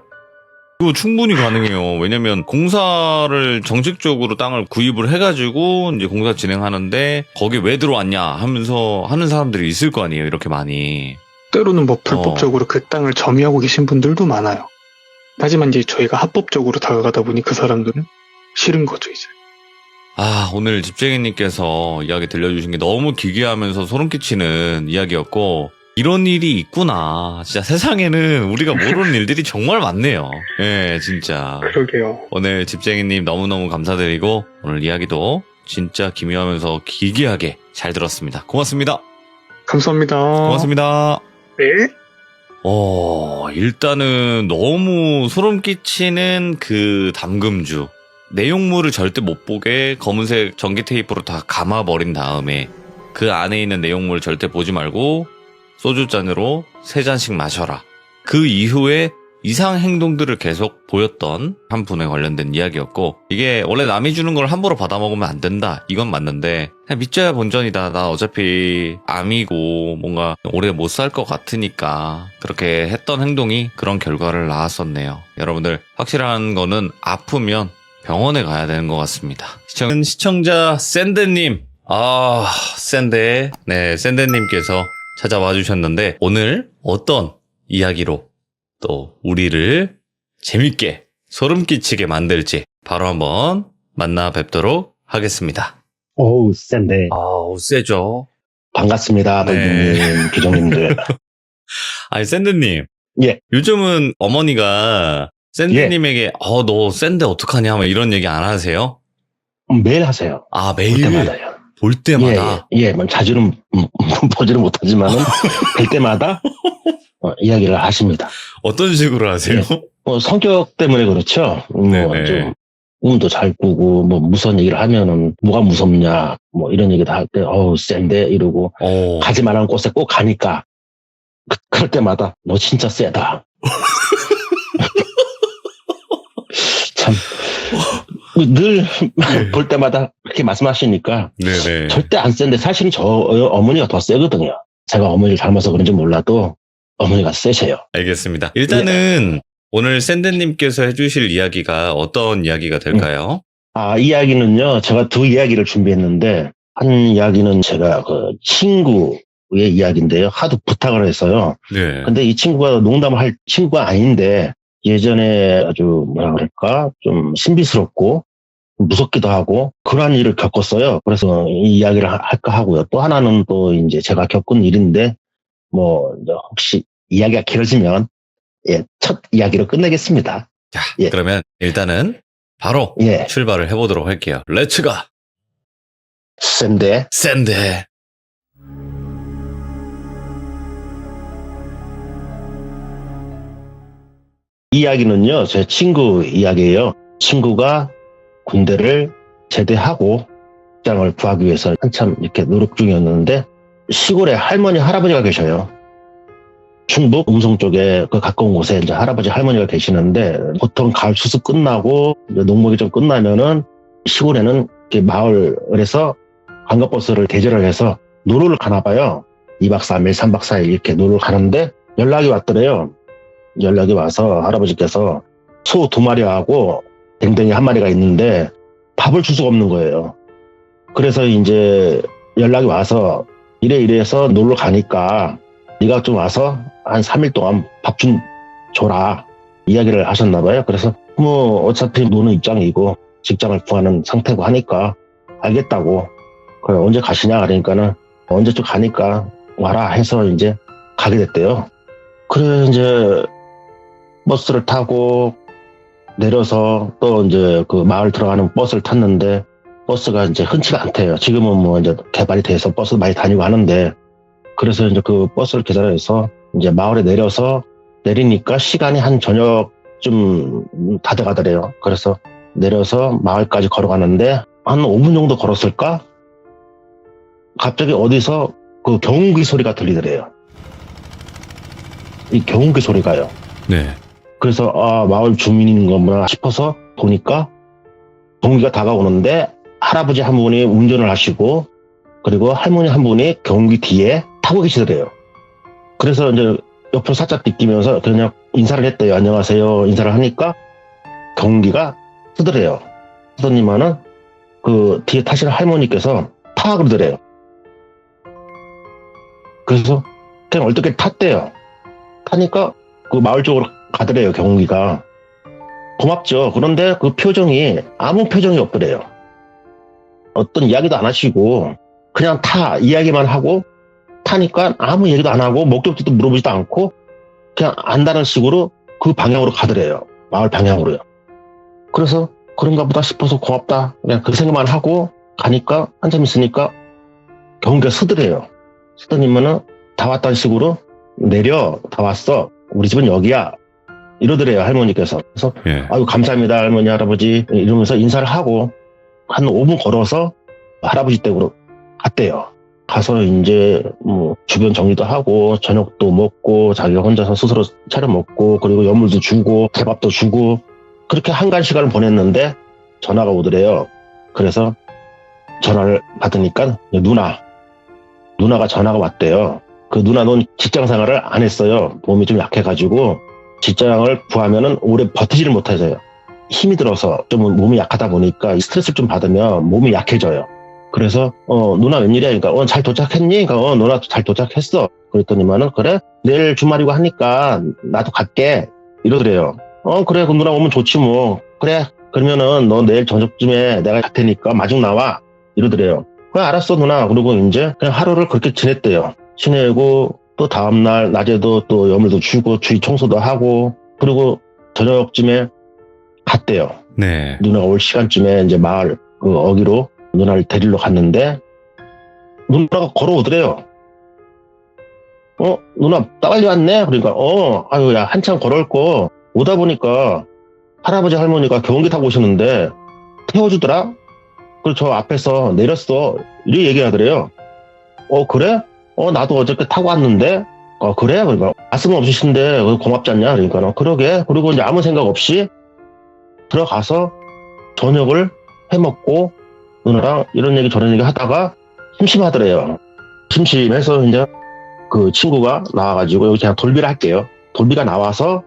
이거 충분히 가능해요. 왜냐면 공사를 정식적으로 땅을 구입을 해가지고 이제 공사 진행하는데 거기 왜 들어왔냐 하면서 하는 사람들이 있을 거 아니에요. 이렇게 많이. 때로는 뭐 불법적으로 그 땅을 점유하고 계신 분들도 많아요. 하지만 이제 저희가 합법적으로 다가가다 보니 그 사람들은 싫은 거죠, 이제. 아, 오늘 집쟁이님께서 이야기 들려주신 게 너무 기괴하면서 소름 끼치는 이야기였고, 이런 일이 있구나. 진짜 세상에는 우리가 모르는 일들이 정말 많네요. 예, 진짜. 그러게요. 오늘 집쟁이님 너무너무 감사드리고, 오늘 이야기도 진짜 기묘하면서 기괴하게 잘 들었습니다. 고맙습니다. 감사합니다. 고맙습니다. 네. 일단은 너무 소름 끼치는 그 담금주. 내용물을 절대 못 보게 검은색 전기 테이프로 다 감아버린 다음에 그 안에 있는 내용물을 절대 보지 말고 소주잔으로 3잔씩 마셔라. 그 이후에 이상 행동들을 계속 보였던 한 분에 관련된 이야기였고, 이게 원래 남이 주는 걸 함부로 받아먹으면 안 된다. 이건 맞는데 그냥 믿져야 본전이다. 나 어차피 암이고 뭔가 오래 못 살 것 같으니까 그렇게 했던 행동이 그런 결과를 낳았었네요. 여러분들 확실한 거는 아프면 병원에 가야 되는 것 같습니다. 시청자 샌드님, 샌드, 네, 샌드님께서 찾아와 주셨는데 오늘 어떤 이야기로 또 우리를 재밌게 소름 끼치게 만들지 바로 한번 만나 뵙도록 하겠습니다. 오우, 센데. 세죠. 반갑습니다, 네. 선생님, 기종님들. 아니, 샌드님. 예. 요즘은 어머니가 샌드님에게 너 샌드 어떡하냐 하면 이런 얘기 안 하세요? 매일 하세요. 매일? 볼 때마다요. 볼 때마다? 예, 뭐 자주는 보지는 못하지만은 볼 때마다 이야기를 하십니다. 어떤 식으로 하세요? 성격 때문에 그렇죠. 네네. 좀 꿈도 잘 꾸고 뭐 무서운 얘기를 하면은 뭐가 무섭냐 뭐 이런 얘기도 할 때 센데 이러고 가지 말라는 곳에 꼭 가니까 그럴 때마다 너 진짜 세다. 참 늘 볼 때마다 그렇게 말씀하시니까 네네. 절대 안 센데 사실은 저 어머니가 더 세거든요. 제가 어머니를 닮아서 그런지 몰라도 어머니가 세세요. 알겠습니다. 일단은 오늘 샌드님께서 해주실 이야기가 어떤 이야기가 될까요? 이야기는요. 제가 두 이야기를 준비했는데 한 이야기는 제가 그 친구의 이야기인데요. 하도 부탁을 했어요. 네. 근데 이 친구가 농담을 할 친구가 아닌데 예전에 아주 뭐라 그럴까 좀 신비스럽고 무섭기도 하고 그러한 일을 겪었어요. 그래서 이 이야기를 할까 하고요. 또 하나는 또 이제 제가 겪은 일인데 뭐 혹시 이야기가 길어지면 첫 이야기로 끝내겠습니다. 자, 그러면 일단은 바로 출발을 해보도록 할게요. 렛츠가! 샌데. 이 이야기는요, 제 친구 이야기예요. 친구가 군대를 제대하고 직장을 구하기 위해서 한참 이렇게 노력 중이었는데 시골에 할머니, 할아버지가 계셔요. 충북 음성 쪽에 그 가까운 곳에 이제 할아버지, 할머니가 계시는데 보통 가을 추수 끝나고 농목이 좀 끝나면은 시골에는 이렇게 마을에서 관광버스를 대절을 해서 놀러를 가나 봐요. 2박 3일, 3박 4일 이렇게 놀러 가는데 연락이 왔더래요. 연락이 와서 할아버지께서 소 2마리하고 댕댕이 1마리가 있는데 밥을 줄 수가 없는 거예요. 그래서 이제 연락이 와서 이래서 놀러 가니까 네가 좀 와서 한 3일 동안 밥 좀 줘라 이야기를 하셨나 봐요. 그래서 뭐 어차피 노는 입장이고 직장을 구하는 상태고 하니까 알겠다고. 그래 언제 가시냐 그러니까는 언제쯤 가니까 와라 해서 이제 가게 됐대요. 그래 이제 버스를 타고 내려서 또 이제 그 마을 들어가는 버스를 탔는데 버스가 이제 흔치가 않대요. 지금은 뭐 이제 개발이 돼서 버스 많이 다니고 하는데 그래서 이제 그 버스를 기다려서 이제 마을에 내리니까 시간이 한 저녁쯤 다 돼가더래요. 그래서 내려서 마을까지 걸어가는데 한 5분 정도 걸었을까? 갑자기 어디서 그 경운기 소리가 들리더래요. 이 경운기 소리가요. 네. 그래서 마을 주민인 거구나 싶어서 보니까 경운기가 다가오는데 할아버지 한 분이 운전을 하시고 그리고 할머니 한 분이 경운기 뒤에 타고 계시더래요. 그래서 이제 옆으로 살짝 비끼면서 그냥 인사를 했대요. 안녕하세요. 인사를 하니까 경운기가 쓰더래요. 쓰더니만은 그 뒤에 타시는 할머니께서 타 그러더래요. 그래서 그냥 얼떨결에 탔대요. 타니까 그 마을 쪽으로 가더래요, 경운기가. 고맙죠. 그런데 그 표정이 아무 표정이 없더래요. 어떤 이야기도 안 하시고 그냥 이야기만 하고 타니까 아무 얘기도 안 하고 목적지도 물어보지도 않고 그냥 안다는 식으로 그 방향으로 가더래요. 마을 방향으로요. 그래서 그런가 보다 싶어서 고맙다. 그냥 그 생각만 하고 가니까 한참 있으니까 경운기가 쓰더래요. 쓰더니면은 다 왔다는 식으로 내려, 다 왔어. 우리 집은 여기야. 이러더래요, 할머니께서. 그래서 예. 아유 감사합니다, 할머니, 할아버지 이러면서 인사를 하고 한 5분 걸어서 할아버지 댁으로 갔대요. 가서 이제 뭐 주변 정리도 하고 저녁도 먹고 자기가 혼자서 스스로 차려 먹고 그리고 연물도 주고 개밥도 주고 그렇게 한간 시간을 보냈는데 전화가 오더래요. 그래서 전화를 받으니까 누나가 전화가 왔대요. 그 누나는 직장 생활을 안 했어요. 몸이 좀 약해가지고 직장을 구하면은 오래 버티지를 못해서요. 힘이 들어서 좀 몸이 약하다 보니까 스트레스를 좀 받으면 몸이 약해져요. 그래서 누나 웬일이야? 그러니까 잘 도착했니? 그러니까 누나 잘 도착했어. 그랬더니만은 그래? 내일 주말이고 하니까 나도 갈게. 이러더래요. 그래, 그 누나 오면 좋지 뭐. 그래, 그러면은 너 내일 저녁쯤에 내가 갈 테니까 마중 나와. 이러더래요. 그래, 알았어 누나. 그리고 이제 그냥 하루를 그렇게 지냈대요. 지내고 또 다음날 낮에도 또 여물도 주고 주위 청소도 하고 그리고 저녁쯤에 갔대요. 네. 누나가 올 시간쯤에 이제 마을 그 어기로 누나를 데리러 갔는데 누나가 걸어오더래요. 누나 빨리 왔네? 그러니까 아유 야 한참 걸어올 거 오다 보니까 할아버지 할머니가 경운기 타고 오셨는데 태워주더라? 그래서 저 앞에서 내렸어. 이렇게 얘기하더래요. 그래? 나도 어저께 타고 왔는데 그래? 그러니까 말씀 없으신데 고맙지 않냐? 그러니까 그러게. 그리고 이제 아무 생각 없이 들어가서 저녁을 해먹고 누나랑 이런 얘기 저런 얘기 하다가 심심하더래요. 심심해서 이제 그 친구가 나와가지고 여기 그냥 돌비를 할게요. 돌비가 나와서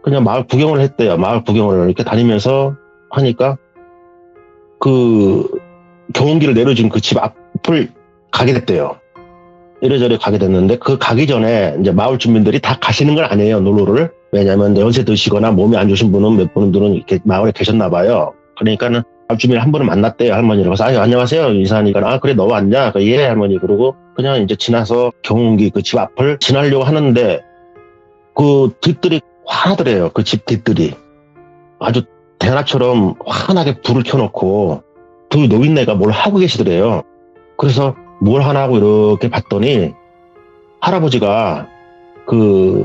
그냥 마을 구경을 했대요. 마을 구경을 이렇게 다니면서 하니까 그 경운기를 내려준 그 집 앞을 가게 됐대요. 이래저래 가게 됐는데 그 가기 전에 이제 마을 주민들이 다 가시는 건 아니에요, 놀러를. 왜냐하면 연세 드시거나 몸이 안 좋으신 분은 몇 분들은 이렇게 마을에 계셨나 봐요. 그러니까는 마을 주민 한 분을 만났대요, 할머니를. 그래서 안녕하세요 인사하니까 그래 너 왔냐? 예 할머니. 그러고 그냥 이제 지나서 경운기 그 집 앞을 지나려고 하는데 그 뒷뜰이 환하더래요. 그 집 뒷뜰이 아주 대낮처럼 환하게 불을 켜놓고 두 노인네가 뭘 하고 계시더래요. 그래서 뭘 하나 하고 이렇게 봤더니 할아버지가 그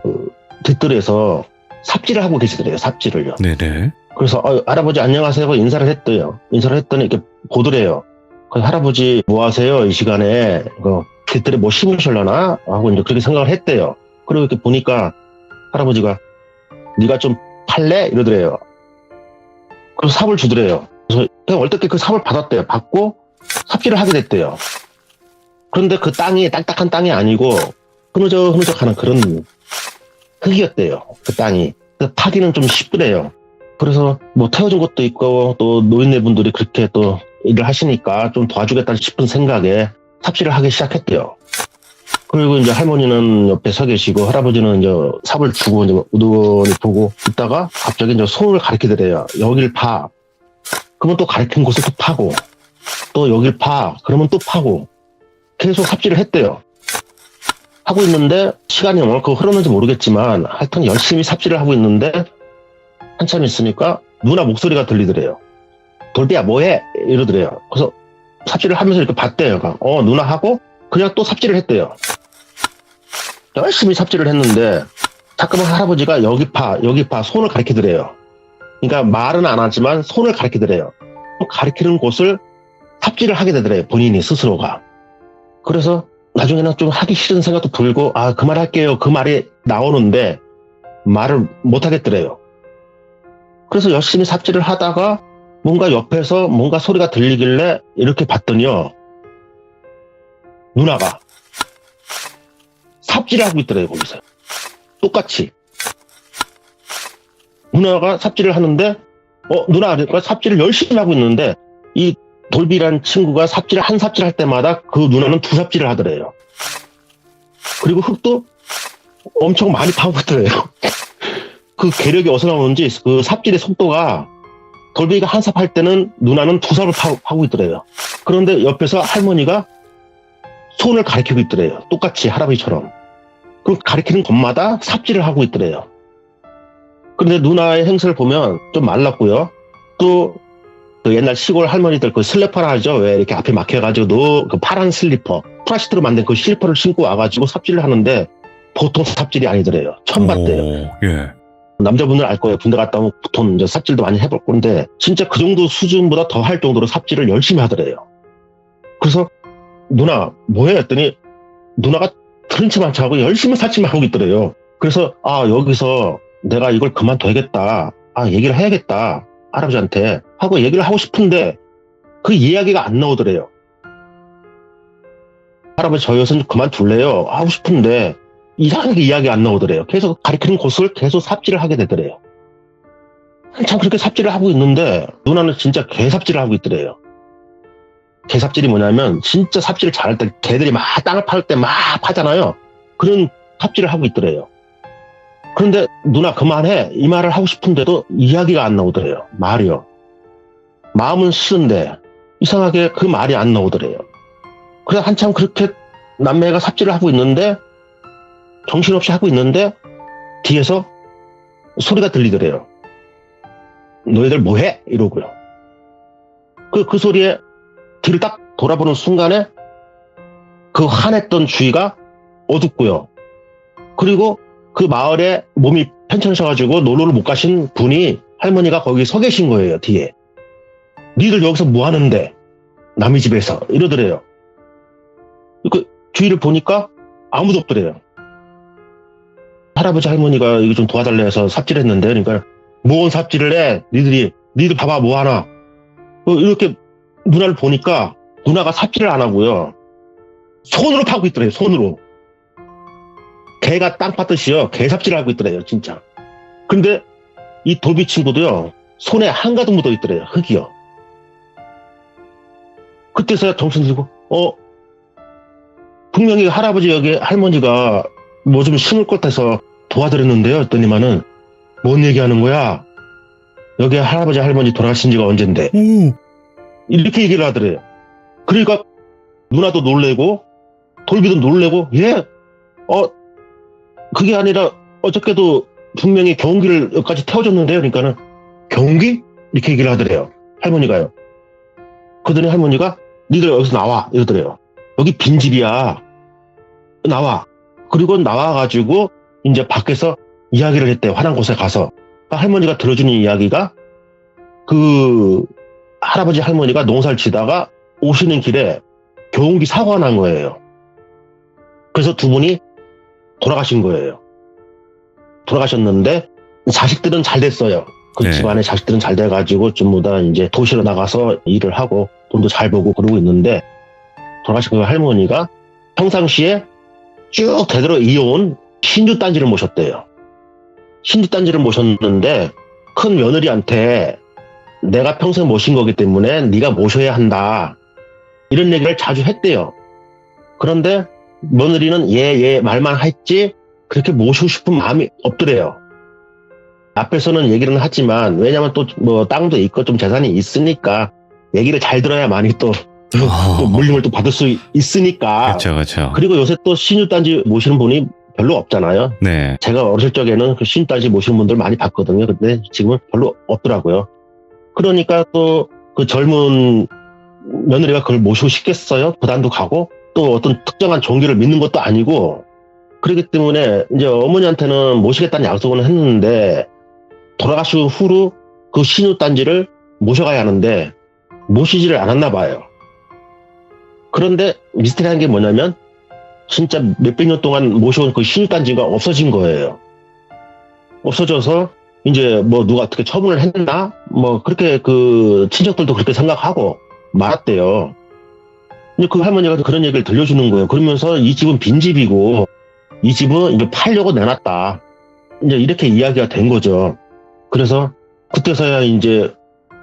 뒷뜰에서 삽질을 하고 계시더래요. 삽질을요. 네네. 그래서 할아버지 안녕하세요 하고 인사를 했대요. 인사를 했더니 이렇게 보더래요. 그래서 할아버지 뭐 하세요 이 시간에? 뒷뜰에 뭐 심으실려나? 하고 이제 그렇게 생각을 했대요. 그리고 이렇게 보니까 할아버지가 네가 좀 팔래? 이러더래요. 그래서 삽을 주더래요. 그래서 그냥 얼떨결에 그 삽을 받았대요. 받고 삽질을 하게 됐대요. 그런데 그 땅이 딱딱한 땅이 아니고 흐느적흐느적하는 그런 흙이었대요. 그 땅이. 타기는 좀 쉽더래요. 그래서 뭐 태워준 것도 있고 또 노인네분들이 그렇게 또 일을 하시니까 좀 도와주겠다 싶은 생각에 삽질을 하기 시작했대요. 그리고 이제 할머니는 옆에 서 계시고 할아버지는 이제 삽을 주고 이제 우두머니 보고 있다가 갑자기 이제 손을 가리키더래요. 여길 파. 그러면 또 가리킨 곳을 또 파고 또 여길 파. 그러면 또 파고 계속 삽질을 했대요. 하고 있는데 시간이 얼마큼 흐르는지 모르겠지만 하여튼 열심히 삽질을 하고 있는데 한참 있으니까 누나 목소리가 들리더래요. 돌비야 뭐해? 이러더래요. 그래서 삽질을 하면서 이렇게 봤대요. 누나 하고 그냥 또 삽질을 했대요. 열심히 삽질을 했는데 자꾸만 할아버지가 여기 파 손을 가리키더래요. 그러니까 말은 안 하지만 손을 가리키더래요. 가리키는 곳을 삽질을 하게 되더래요. 본인이 스스로가. 그래서 나중에는 좀 하기 싫은 생각도 들고 그만할게요. 그 말이 나오는데 말을 못 하겠더래요. 그래서 열심히 삽질을 하다가 뭔가 옆에서 뭔가 소리가 들리길래 이렇게 봤더니요. 누나가 삽질을 하고 있더래요. 거기서. 똑같이. 누나가 삽질을 하는데 누나, 그러니까 삽질을 열심히 하고 있는데, 이 돌비란 친구가 한 삽질 할 때마다 그 누나는 두 삽질을 하더래요. 그리고 흙도 엄청 많이 파고 있더래요. 그 괴력이 어디서 나오는지 그 삽질의 속도가 돌비가 한 삽 할 때는 누나는 두 삽을 파고 있더래요. 그런데 옆에서 할머니가 손을 가리키고 있더래요. 똑같이 할아버지처럼. 그 가리키는 곳마다 삽질을 하고 있더래요. 그런데 누나의 행세를 보면 좀 말랐고요. 또 그 옛날 시골 할머니들 그 슬리퍼라 하죠. 왜 이렇게 앞에 막혀가지고 그 파란 슬리퍼, 플라스틱으로 만든 그 슬리퍼를 신고 와가지고 삽질을 하는데 보통 삽질이 아니더래요. 처음 봤대요. 예. 남자분들 알 거예요. 군대 갔다 오면 보통 이제 삽질도 많이 해볼 건데 진짜 그 정도 수준보다 더 할 정도로 삽질을 열심히 하더래요. 그래서 누나 뭐해 했더니 누나가 들은 채만 자고 열심히 삽질만 하고 있더래요. 그래서 여기서 내가 이걸 그만둬야겠다. 얘기를 해야겠다. 할아버지한테 하고 얘기를 하고 싶은데 그 이야기가 안 나오더래요. 할아버지 저 여기서 그만둘래요. 하고 싶은데 이상하게 이야기가 안 나오더래요. 계속 가리키는 곳을 계속 삽질을 하게 되더래요. 한참 그렇게 삽질을 하고 있는데 누나는 진짜 개삽질을 하고 있더래요. 개삽질이 뭐냐면 진짜 삽질을 잘할 때 개들이 막 땅을 팔 때 막 파잖아요. 그런 삽질을 하고 있더래요. 그런데 누나 그만해 이 말을 하고 싶은데도 이야기가 안 나오더래요. 말이요. 마음은 싫은데 이상하게 그 말이 안 나오더래요. 그래서 한참 그렇게 남매가 삽질을 하고 있는데 정신없이 하고 있는데 뒤에서 소리가 들리더래요. 너희들 뭐해? 이러고요. 그 소리에 뒤를 딱 돌아보는 순간에 그 환했던 주위가 어둡고요. 그리고 그 마을에 몸이 편찮으셔가지고 놀러를 못 가신 분이 할머니가 거기 서 계신 거예요. 뒤에. 니들 여기서 뭐 하는데? 남의 집에서 이러더래요. 그 주위를 보니까 아무도 없더래요. 할아버지 할머니가 이거 좀 도와달래 해서 삽질했는데 그러니까 뭔 삽질을 해? 니들 봐봐 뭐 하나? 이렇게 누나를 보니까 누나가 삽질을 안 하고요. 손으로 파고 있더래요. 손으로. 개가 땅 팠듯이요. 개 삽질을 하고 있더래요. 진짜. 근데 이 돌비 친구도요. 손에 한가득 묻어 있더래요. 흙이요. 그때서야 정신 들고 분명히 할아버지 여기 할머니가 뭐 좀 심을 것 같아서 도와드렸는데요. 했더니만은 뭔 얘기하는 거야? 여기 할아버지 할머니 돌아가신 지가 언젠데. 이렇게 얘기를 하더래요. 그러니까 누나도 놀래고 돌비도 놀래고 그게 아니라 어저께도 분명히 경운기를 여기까지 태워줬는데요. 그러니까는 경운기? 이렇게 얘기를 하더래요. 할머니가요. 그러더니 할머니가 니들 여기서 나와 이러더래요. 여기 빈집이야. 나와. 그리고 나와가지고 이제 밖에서 이야기를 했대요. 환한 곳에 가서. 할머니가 들어주는 이야기가 그 할아버지 할머니가 농사를 지다가 오시는 길에 경운기 사고가 난 거예요. 그래서 두 분이 돌아가신 거예요. 돌아가셨는데 자식들은 잘 됐어요. 그 네. 집안에 자식들은 잘 돼가지고 전부 다 이제 도시로 나가서 일을 하고 돈도 잘 벌고 그러고 있는데 돌아가신 그 할머니가 평상시에 쭉 대대로 이어온 신주 단지를 모셨대요. 신주 단지를 모셨는데 큰 며느리한테 내가 평생 모신 거기 때문에 네가 모셔야 한다. 이런 얘기를 자주 했대요. 그런데 며느리는 예 말만 했지 그렇게 모시고 싶은 마음이 없더래요. 앞에서는 얘기는 하지만 왜냐면 또 뭐 땅도 있고 좀 재산이 있으니까 얘기를 잘 들어야만이 또 물림을 또 받을 수 있으니까. 그렇죠. 그리고 요새 또 신유단지 모시는 분이 별로 없잖아요. 네. 제가 어렸을 적에는 그 신유단지 모시는 분들 많이 봤거든요. 근데 지금은 별로 없더라고요. 그러니까 또 그 젊은 며느리가 그걸 모시고 싶겠어요? 부담도 가고 또 어떤 특정한 종교를 믿는 것도 아니고 그렇기 때문에 이제 어머니한테는 모시겠다는 약속은 했는데 돌아가시고 후로 그 신유단지를 모셔가야 하는데 모시지를 않았나 봐요. 그런데 미스터리한 게 뭐냐면 진짜 몇백 년 동안 모셔온 그 신유단지가 없어진 거예요. 없어져서 이제 뭐 누가 어떻게 처분을 했나? 뭐 그렇게 그 친척들도 그렇게 생각하고 말았대요. 근데 그 할머니가 그런 얘기를 들려주는 거예요. 그러면서 이 집은 빈집이고 이 집은 이제 팔려고 내놨다. 이제 이렇게 이야기가 된 거죠. 그래서 그때서야 이제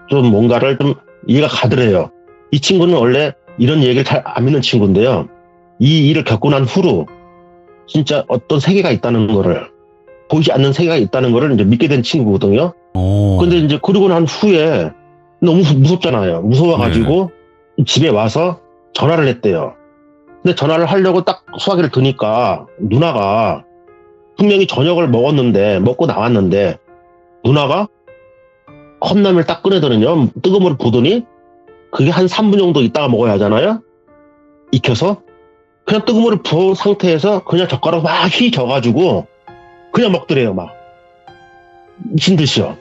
좀 뭔가를 좀 이해가 가더래요. 이 친구는 원래 이런 얘기를 잘 안 믿는 친구인데요. 이 일을 겪고 난 후로 진짜 어떤 세계가 있다는 거를, 보이지 않는 세계가 있다는 거를 이제 믿게 된 친구거든요. 근데 이제 그러고 난 후에 너무 무섭잖아요. 무서워가지고 집에 와서 전화를 했대요. 근데 전화를 하려고 딱 수화기를 드니까 누나가 분명히 저녁을 먹고 나왔는데 누나가 컵라면을 딱 꺼내더니요. 뜨거운 물을 부더니 그게 한 3분 정도 있다가 먹어야 하잖아요. 익혀서 그냥 뜨거운 물을 부은 상태에서 그냥 젓가락 막 휘저어가지고 그냥 먹더래요. 막 미친 듯이요.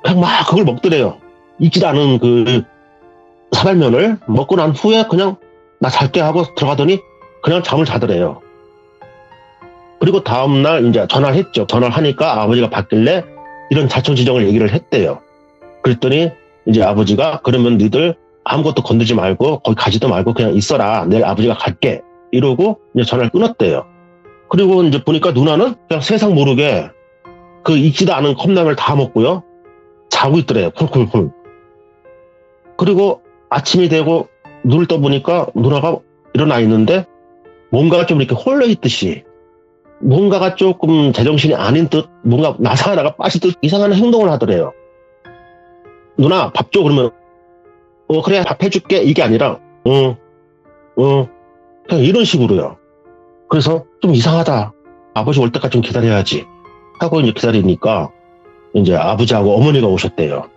그냥 막 그걸 먹더래요. 익지도 않은 그 사발면을 먹고 난 후에 그냥 나 잘게 하고 들어가더니 그냥 잠을 자더래요. 그리고 다음날 이제 전화를 했죠. 전화를 하니까 아버지가 받길래 이런 자초지종을 얘기를 했대요. 그랬더니 이제 아버지가 그러면 니들 아무것도 건드지 말고 거기 가지도 말고 그냥 있어라. 내일 아버지가 갈게. 이러고 이제 전화를 끊었대요. 그리고 이제 보니까 누나는 그냥 세상 모르게 그 익지도 않은 컵라면을 다 먹고요. 자고 있더래요. 쿨쿨쿨. 그리고 아침이 되고 눈을 떠보니까 누나가 일어나 있는데 뭔가가 좀 이렇게 홀려있듯이 뭔가가 조금 제정신이 아닌 듯 뭔가 나사하다가 빠질 듯 이상한 행동을 하더래요. 누나 밥 줘. 그러면 그래 밥 해줄게. 이게 아니라 그냥 이런 식으로요. 그래서 좀 이상하다. 아버지 올 때까지 좀 기다려야지 하고 이제 기다리니까 이제 아버지하고 어머니가 오셨대요.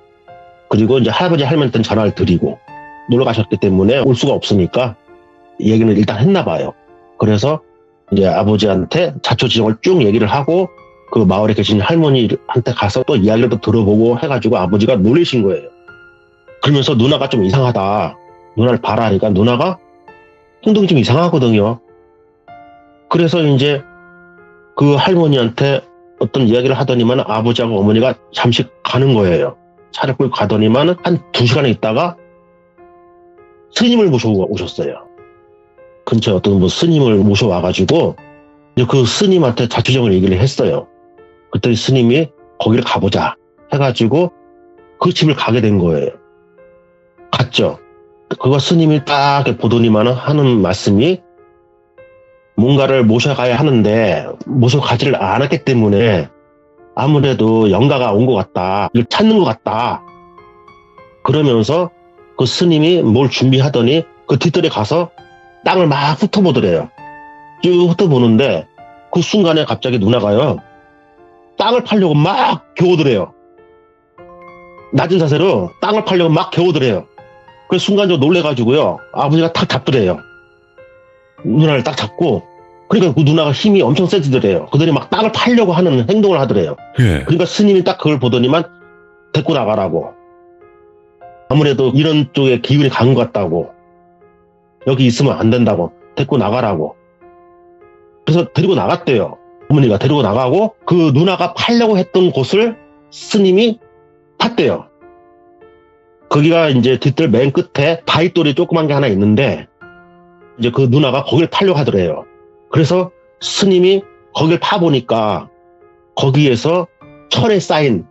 그리고 이제 할아버지 할머니한테 전화를 드리고 놀러 가셨기 때문에 올 수가 없으니까 얘기는 일단 했나 봐요. 그래서 이제 아버지한테 자초지종을 쭉 얘기를 하고 그 마을에 계신 할머니한테 가서 또 이야기를 또 들어보고 해가지고 아버지가 놀라신 거예요. 그러면서 누나가 좀 이상하다. 누나를 봐라 하니까 누나가 행동이 좀 이상하거든요. 그래서 이제 그 할머니한테 어떤 이야기를 하더니만 아버지하고 어머니가 잠시 가는 거예요. 차를 끌고 가더니만 한 2시간에 있다가 스님을 모셔 오셨어요. 근처에 어떤 뭐 스님을 모셔와가지고 이제 그 스님한테 자초지종을 얘기를 했어요. 그랬더니 스님이 거기를 가보자 해가지고 그 집을 가게 된 거예요. 갔죠. 그거 스님이 딱 보더니만 하는 말씀이 뭔가를 모셔가야 하는데 모셔가지를 않았기 때문에 아무래도 영가가 온 것 같다. 이걸 찾는 것 같다. 그러면서 그 스님이 뭘 준비하더니 그 뒷뜰에 가서 땅을 막 훑어보더래요. 쭉 훑어보는데 그 순간에 갑자기 누나가요. 땅을 파려고 막 겨우더래요. 낮은 자세로 땅을 파려고 막 겨우더래요. 그래서 순간적으로 놀래가지고요. 아버지가 탁 잡더래요. 누나를 딱 잡고 그러니까 그 누나가 힘이 엄청 세지더래요. 그들이 막 땅을 파려고 하는 행동을 하더래요. 그러니까 스님이 딱 그걸 보더니만 데리고 나가라고. 아무래도 이런 쪽에 기운이 간 것 같다고. 여기 있으면 안 된다고. 데리고 나가라고. 그래서 데리고 나갔대요. 어머니가 데리고 나가고 그 누나가 파려고 했던 곳을 스님이 팠대요. 거기가 이제 뒷뜰 맨 끝에 바위돌이 조그만 게 하나 있는데 이제 그 누나가 거기를 파려고 하더래요. 그래서 스님이 거기를 파보니까 거기에서 철에 쌓인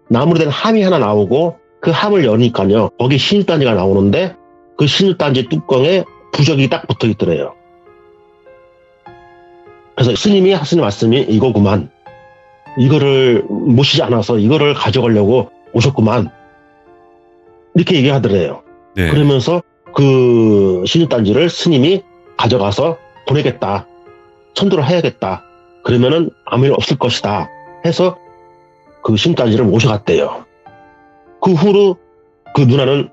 나무로 된 함이 하나 나오고 그 함을 여니까요. 거기 신유단지가 나오는데 그 신유단지 뚜껑에 부적이 딱 붙어 있더래요. 그래서 스님이 하시는 말씀이 이거구만. 이거를 모시지 않아서 이거를 가져가려고 오셨구만. 이렇게 얘기하더래요. 네. 그러면서 그 신유단지를 스님이 가져가서 보내겠다. 천도를 해야겠다. 그러면은 아무 일 없을 것이다. 해서 그 신유단지를 모셔갔대요. 그 후로 그 누나는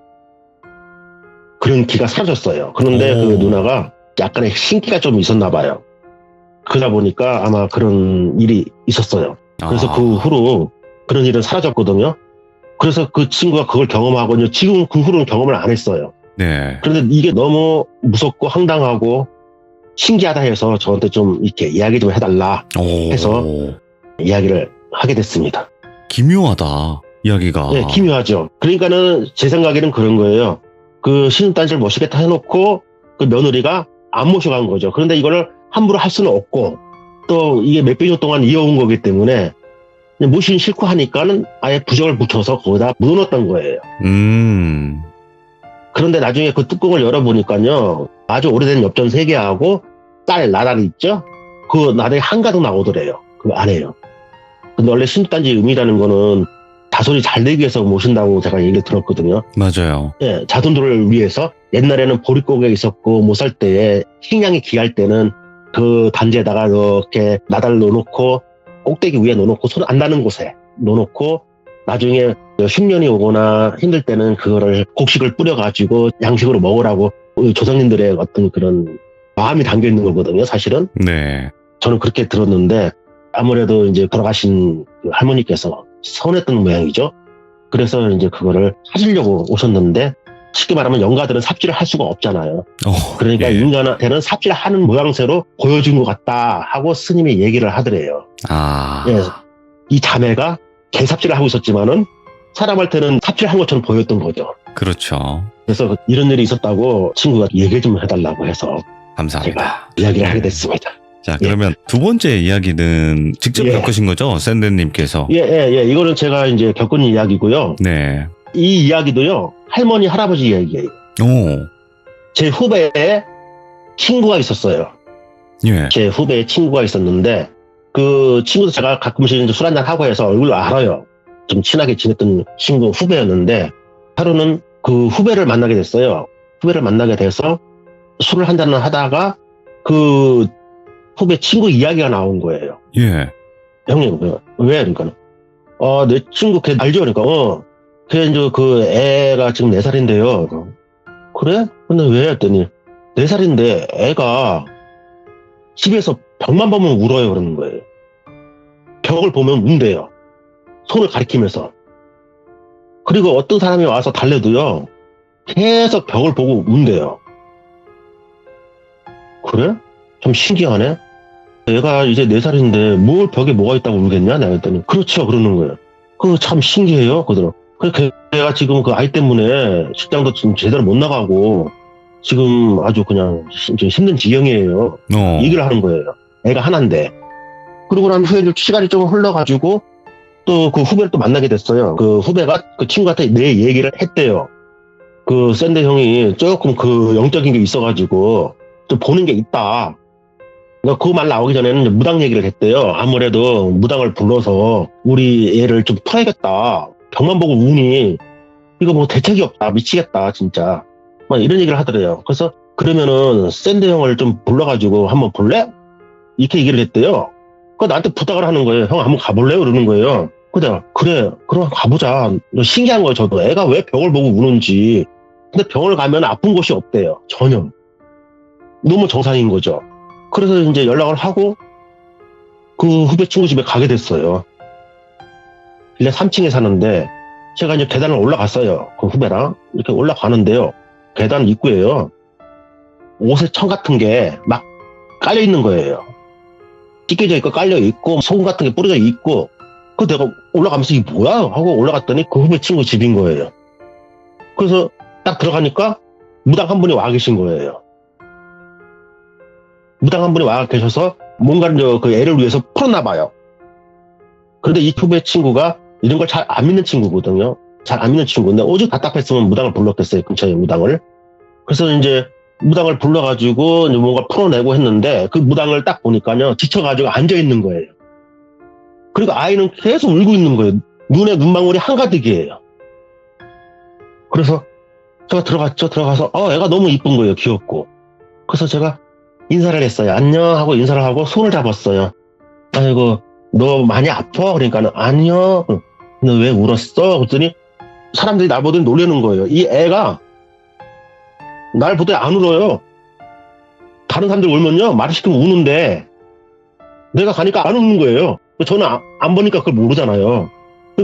그런 기가 사라졌어요. 그런데 그 누나가 약간의 신기가 좀 있었나 봐요. 그러다 보니까 아마 그런 일이 있었어요. 그래서 그 후로 그런 일은 사라졌거든요. 그래서 그 친구가 그걸 경험하고 지금 그 후로는 경험을 안 했어요. 네. 그런데 이게 너무 무섭고 황당하고 신기하다 해서 저한테 좀 이렇게 이야기 좀 해달라 해서 이야기를 하게 됐습니다. 기묘하다, 이야기가. 네, 기묘하죠. 그러니까는 제 생각에는 그런 거예요. 그 신혼단지를 모시겠다 해놓고 그 며느리가 안 모셔간 거죠. 그런데 이거를 함부로 할 수는 없고 또 이게 몇백 년 동안 이어온 거기 때문에 모시긴 싫고 하니까는 아예 부적을 붙여서 거기다 묻어놨던 거예요. 그런데 나중에 그 뚜껑을 열어보니까요, 아주 오래된 엽전 3개하고 쌀 나달이 있죠? 그 나달이 한가득 나오더래요. 그 안에요. 근데 원래 신단지 의미라는 거는 자손이 잘 되기 위해서 모신다고 제가 얘기를 들었거든요. 맞아요. 예, 자손들을 위해서 옛날에는 보릿고개가 있었고 못 살 때에 식량이 귀할 때는 그 단지에다가 이렇게 나달 넣어놓고 꼭대기 위에 넣어놓고 손 안 닿는 곳에 넣어놓고 나중에 흉년이 오거나 힘들 때는 그거를 곡식을 뿌려가지고 양식으로 먹으라고 조상님들의 어떤 그런 마음이 담겨 있는 거거든요, 사실은. 네. 저는 그렇게 들었는데 아무래도 이제 돌아가신 그 할머니께서 서운했던 모양이죠. 그래서 이제 그거를 찾으려고 오셨는데 쉽게 말하면 영가들은 삽질을 할 수가 없잖아요. 그러니까 예. 인간한테는 삽질하는 모양새로 보여준 것 같다 하고 스님이 얘기를 하더래요. 아. 예, 이 자매가 개삽질을 하고 있었지만은 사람한테는 삽질한 것처럼 보였던 거죠. 그렇죠. 그래서 이런 일이 있었다고 친구가 얘기 좀 해달라고 해서 감사합니다. 제가 이야기를 하게 됐습니다. 자, 그러면 두 번째 이야기는 직접 예. 겪으신 거죠? 샌드님께서. 예. 이거는 제가 이제 겪은 이야기고요. 네. 이 이야기도요, 할머니, 할아버지 이야기예요. 오. 제 후배에 친구가 있었어요. 예. 제 후배에 친구가 있었는데, 그 친구도 제가 가끔씩 술 한잔 하고 해서 얼굴 알아요. 좀 친하게 지냈던 친구 후배였는데, 하루는 그 후배를 만나게 됐어요. 후배를 만나게 돼서 술을 한잔을 하다가 그 후배 친구 이야기가 나온 거예요. 예. 형님, 왜? 그러니까, 내 친구 걔 알죠? 그러니까, 걔 이제 그 애가 지금 4살인데요. 그래? 근데 왜? 했더니, 4살인데 애가 집에서 벽만 보면 울어요. 그러는 거예요. 벽을 보면 운대요. 손을 가리키면서. 그리고 어떤 사람이 와서 달래도요, 계속 벽을 보고 운대요. 그래? 좀 신기하네? 얘가 이제 4살인데 뭘 벽에 뭐가 있다고 울겠냐? 내가 했더니, 그렇죠. 그러는 거예요. 그거 참 신기해요. 그러더라고. 걔가 지금 그 아이 때문에 직장도 지금 제대로 못 나가고 지금 아주 그냥 좀 힘든 지경이에요. 얘기를 하는 거예요. 애가 하나인데. 그러고 난 후에 시간이 좀 흘러가지고 또 그 후배를 또 만나게 됐어요. 그 후배가 그 친구한테 내 얘기를 했대요. 그 샌드 형이 조금 그 영적인 게 있어가지고 좀 보는 게 있다. 그 말 나오기 전에는 무당 얘기를 했대요. 아무래도 무당을 불러서 우리 애를 좀 풀어야겠다. 벽만 보고 우니 이거 뭐 대책이 없다. 미치겠다 진짜. 막 이런 얘기를 하더래요. 그래서 그러면은 샌드 형을 좀 불러가지고 한번 볼래? 이렇게 얘기를 했대요. 그 나한테 부탁을 하는 거예요. 형 한번 가볼래요? 그러는 거예요. 그래 그럼 가보자. 신기한 거예요. 저도 애가 왜 벽을 보고 우는지. 근데 병원을 가면 아픈 곳이 없대요. 전혀. 너무 정상인 거죠. 그래서 이제 연락을 하고 그 후배 친구 집에 가게 됐어요. 일단 3층에 사는데 제가 이제 계단을 올라갔어요. 그 후배랑 이렇게 올라가는데요. 계단 입구에요. 옷에 천 같은 게 막 깔려 있는 거예요. 찢겨져 있고 깔려 있고 소금 같은 게 뿌려져 있고 그 내가 올라가면서 이게 뭐야? 하고 올라갔더니 그 후배 친구 집인 거예요. 그래서 딱 들어가니까 무당 한 분이 와 계신 거예요. 무당 한 분이 와 계셔서 뭔가를 그 애를 위해서 풀었나 봐요. 그런데 이 후배 친구가 이런 걸 잘 안 믿는 친구거든요. 잘 안 믿는 친구인데 오직 답답했으면 무당을 불렀겠어요. 근처에 무당을. 그래서 이제 무당을 불러가지고 이제 뭔가 풀어내고 했는데 그 무당을 딱 보니까요. 지쳐가지고 앉아있는 거예요. 그리고 아이는 계속 울고 있는 거예요. 눈에 눈망울이 한가득이에요. 그래서 제가 들어갔죠. 들어가서 애가 너무 이쁜 거예요. 귀엽고. 그래서 제가 인사를 했어요. 안녕 하고 인사를 하고 손을 잡았어요. 아이고 너 많이 아파? 그러니까는 아니요. 너 왜 울었어? 그랬더니 사람들이 날 보더니 놀라는 거예요. 이 애가 날 보더니 안 울어요. 다른 사람들 울면요 말을 시키면 우는데 내가 가니까 안 우는 거예요. 저는 안 보니까 그걸 모르잖아요.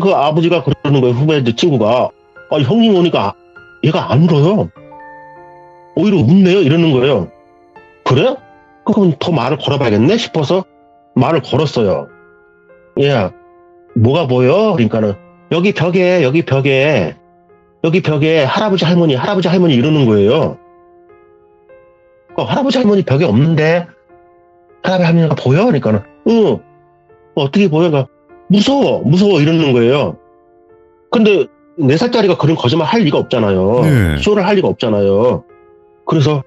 그 아버지가 그러는 거예요. 후배 친구가 형님 오니까 얘가 안 울어요. 오히려 웃네요. 이러는 거예요. 그래? 그럼 더 말을 걸어봐야겠네 싶어서 말을 걸었어요. 야, 뭐가 보여? 그러니까는 여기 벽에 할아버지 할머니 이러는 거예요. 할아버지 할머니 벽에 없는데 할아버지 할머니가 보여? 그러니까는 어떻게 보여? 그러니까 무서워 이러는 거예요. 근데 4살짜리가 그런 거짓말 할 리가 없잖아요. 네. 쇼를 할 리가 없잖아요. 그래서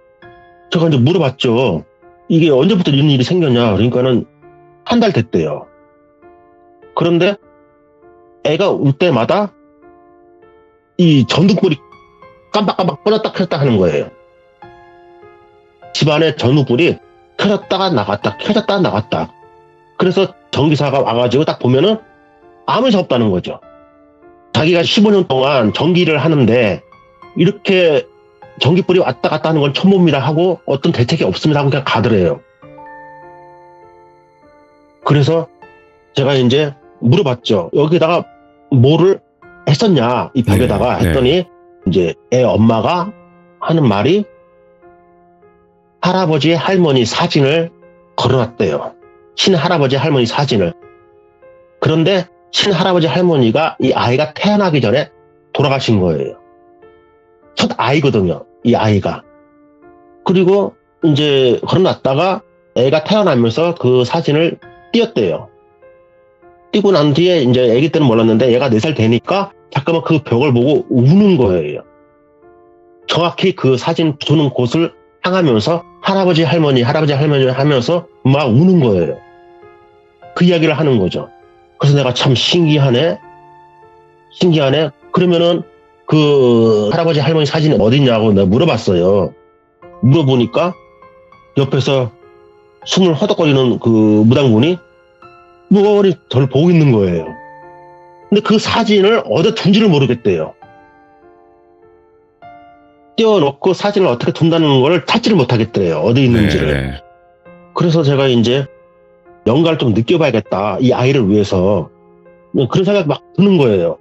제가 이제 물어봤죠. 이게 언제부터 이런 일이 생겼냐. 그러니까는 한 달 됐대요. 그런데 애가 울 때마다 이 전등불이 깜빡깜빡 꺼졌다 켰다 하는 거예요. 집안에 전등불이 켜졌다가 나갔다 켜졌다가 나갔다. 그래서 전기사가 와가지고 딱 보면은 아무 일도 없다는 거죠. 자기가 15년 동안 전기를 하는데 이렇게 전기불이 왔다 갔다 하는 건 처음 봅니다 하고 어떤 대책이 없습니다 하고 그냥 가더래요. 그래서 제가 이제 물어봤죠. 여기다가 뭐를 했었냐 이 벽에다가 네, 했더니 이제 애 엄마가 하는 말이 할아버지 할머니 사진을 걸어놨대요. 친할아버지 할머니 사진을. 그런데 친할아버지 할머니가 이 아이가 태어나기 전에 돌아가신 거예요. 첫 아이거든요, 이 아이가. 그리고 이제 걸어놨다가 애가 태어나면서 그 사진을 띄었대요. 띄고 난 뒤에 이제 애기 때는 몰랐는데 얘가 4살 되니까 잠깐만 그 벽을 보고 우는 거예요. 정확히 그 사진 두는 곳을 향하면서 할아버지 할머니 하면서 막 우는 거예요. 그 이야기를 하는 거죠. 그래서 내가 참 신기하네. 그러면은 그 할아버지 할머니 사진이 어딨냐고 내가 물어봤어요. 물어보니까 옆에서 숨을 허덕거리는 그 무당분이 머리 저를 보고 있는 거예요. 근데 그 사진을 어디 둔지를 모르겠대요. 띄워놓고 사진을 어떻게 둔다는 걸 찾지를 못하겠더래요. 어디 있는지를. 네. 그래서 제가 이제 영가를 좀 느껴봐야겠다. 이 아이를 위해서. 그런 생각이 막 드는 거예요.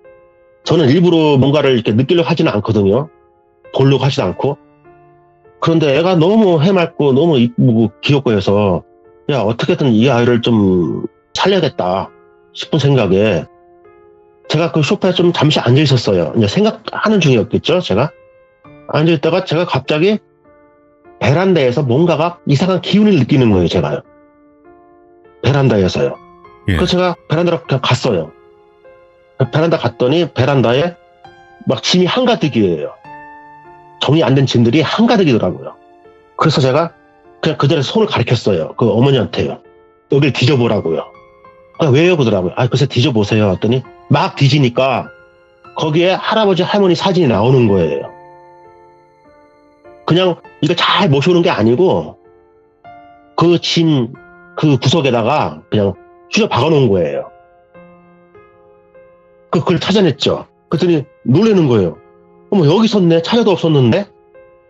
저는 일부러 뭔가를 이렇게 느끼려고 하지는 않거든요. 보려고 하지도 않고. 그런데 애가 너무 해맑고 너무 이쁘고 귀엽고 해서 야 어떻게든 이 아이를 좀 살려야겠다 싶은 생각에 제가 그 소파에 좀 잠시 앉아 있었어요. 이제 생각하는 중이었겠죠, 제가. 앉아 있다가 제가 갑자기 베란다에서 뭔가가 이상한 기운을 느끼는 거예요, 제가요. 베란다에서요. 예. 그래서 제가 베란다로 그냥 갔어요. 베란다 갔더니 베란다에 막 짐이 한가득이에요. 정리 안 된 짐들이 한가득이더라고요. 그래서 제가 그냥 그 자리에서 손을 가리켰어요. 그 어머니한테요. 여기를 뒤져보라고요. 왜요? 그러더라고요. 글쎄 뒤져보세요. 했더니 막 뒤지니까 거기에 할아버지 할머니 사진이 나오는 거예요. 그냥 이거 잘 모셔오는 게 아니고 그 짐, 그 구석에다가 그냥 휘저 박아놓은 거예요. 그걸 찾아냈죠. 그랬더니 놀라는 거예요. 어머 여기 있었네. 찾아도 없었는데.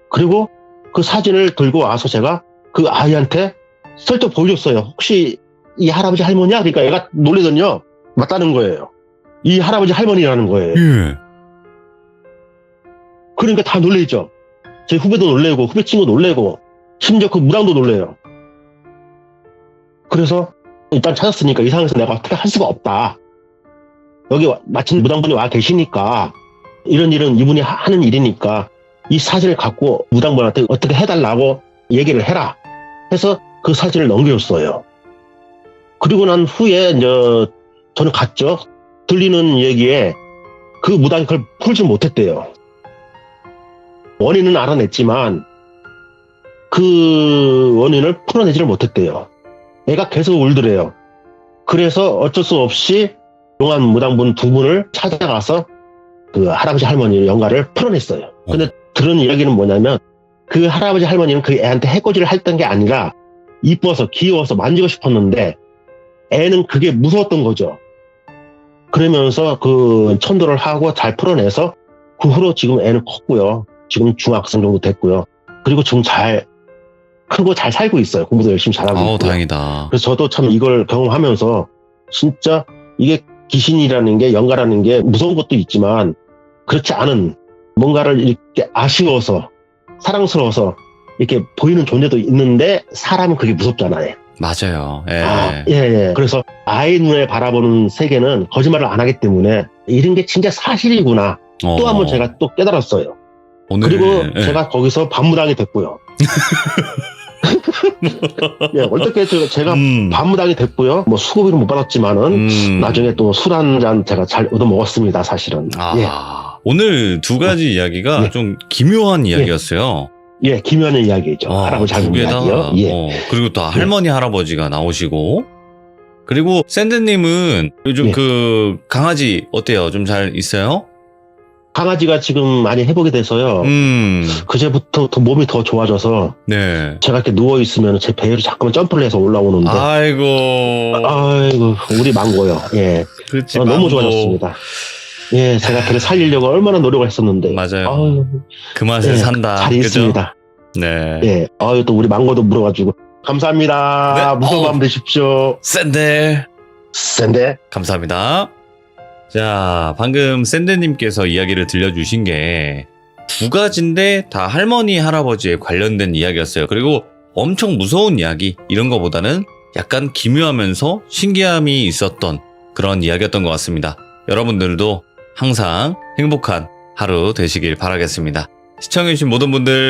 그리고 그 사진을 들고 와서 제가 그 아이한테 슬쩍 보여줬어요. 혹시 이 할아버지 할머니야? 그러니까 얘가 놀라더니요. 맞다는 거예요. 이 할아버지 할머니라는 거예요. 예. 그러니까 다 놀래죠. 제 후배도 놀래고 후배 친구 놀래고 심지어 그 무당도 놀래요. 그래서 일단 찾았으니까 이 상황에서 내가 어떻게 할 수가 없다. 여기 마침 무당분이 와 계시니까 이런 일은 이분이 하는 일이니까 이 사진을 갖고 무당분한테 어떻게 해달라고 얘기를 해라 해서 그 사진을 넘겨줬어요. 그리고 난 후에 이제 저는 갔죠. 들리는 얘기에 그 무당이 그걸 풀지 못했대요. 원인은 알아냈지만 그 원인을 풀어내지를 못했대요. 애가 계속 울더래요. 그래서 어쩔 수 없이 용한 무당분 2분을 찾아가서 그 할아버지 할머니 영가를 풀어냈어요. 근데 들은 이야기는 뭐냐면 그 할아버지 할머니는 그 애한테 해코지를 했던 게 아니라 이뻐서 귀여워서 만지고 싶었는데 애는 그게 무서웠던 거죠. 그러면서 그 천도를 하고 잘 풀어내서 그 후로 지금 애는 컸고요. 지금 중학생 정도 됐고요. 그리고 지금 잘 크고 잘 살고 있어요. 공부도 열심히 잘하고 있고요. 다행이다. 그래서 저도 참 이걸 경험하면서 진짜 이게 귀신이라는 게 영가라는 게 무서운 것도 있지만 그렇지 않은 뭔가를 이렇게 아쉬워서 사랑스러워서 이렇게 보이는 존재도 있는데 사람은 그게 무섭잖아요. 맞아요. 예. 예. 그래서 아이 눈에 바라보는 세계는 거짓말을 안 하기 때문에 이런 게 진짜 사실이구나. 또 한 번 제가 또 깨달았어요. 오늘, 그리고 제가 거기서 반무당이 됐고요. 예, 어떻게 제가 반무당이 됐고요. 뭐 수고비는 못 받았지만은 나중에 또 술 한 잔 제가 잘 얻어 먹었습니다. 사실은. 아, 오늘 두 가지 이야기가 예. 좀 기묘한 이야기였어요. 예, 김현의 이야기죠. 할아버지 두 할머니 개 다. 이야기요. 예. 그리고 또 할머니 할아버지가 나오시고 그리고 샌드님은 요즘 예. 그 강아지 어때요? 좀 잘 있어요? 강아지가 지금 많이 회복이 돼서요. 그제부터 더 몸이 더 좋아져서 네. 제가 이렇게 누워 있으면 제 배로 자꾸만 점프를 해서 올라오는데. 아이고. 아이고, 우리 망고요. 예. 그렇지. 너무 좋아졌습니다. 예, 제가 걔를 살리려고 얼마나 노력을 했었는데. 맞아요. 아유, 그 맛에 예, 산다. 잘 그죠? 있습니다. 네. 예. 아유, 또 우리 망고도 물어가지고. 감사합니다. 네. 무서운 밤 되십시오. 샌들. 센데. 감사합니다. 자, 방금 샌드님께서 이야기를 들려주신 게 두 가지인데 다 할머니, 할아버지에 관련된 이야기였어요. 그리고 엄청 무서운 이야기, 이런 거보다는 약간 기묘하면서 신기함이 있었던 그런 이야기였던 것 같습니다. 여러분들도 항상 행복한 하루 되시길 바라겠습니다. 시청해주신 모든 분들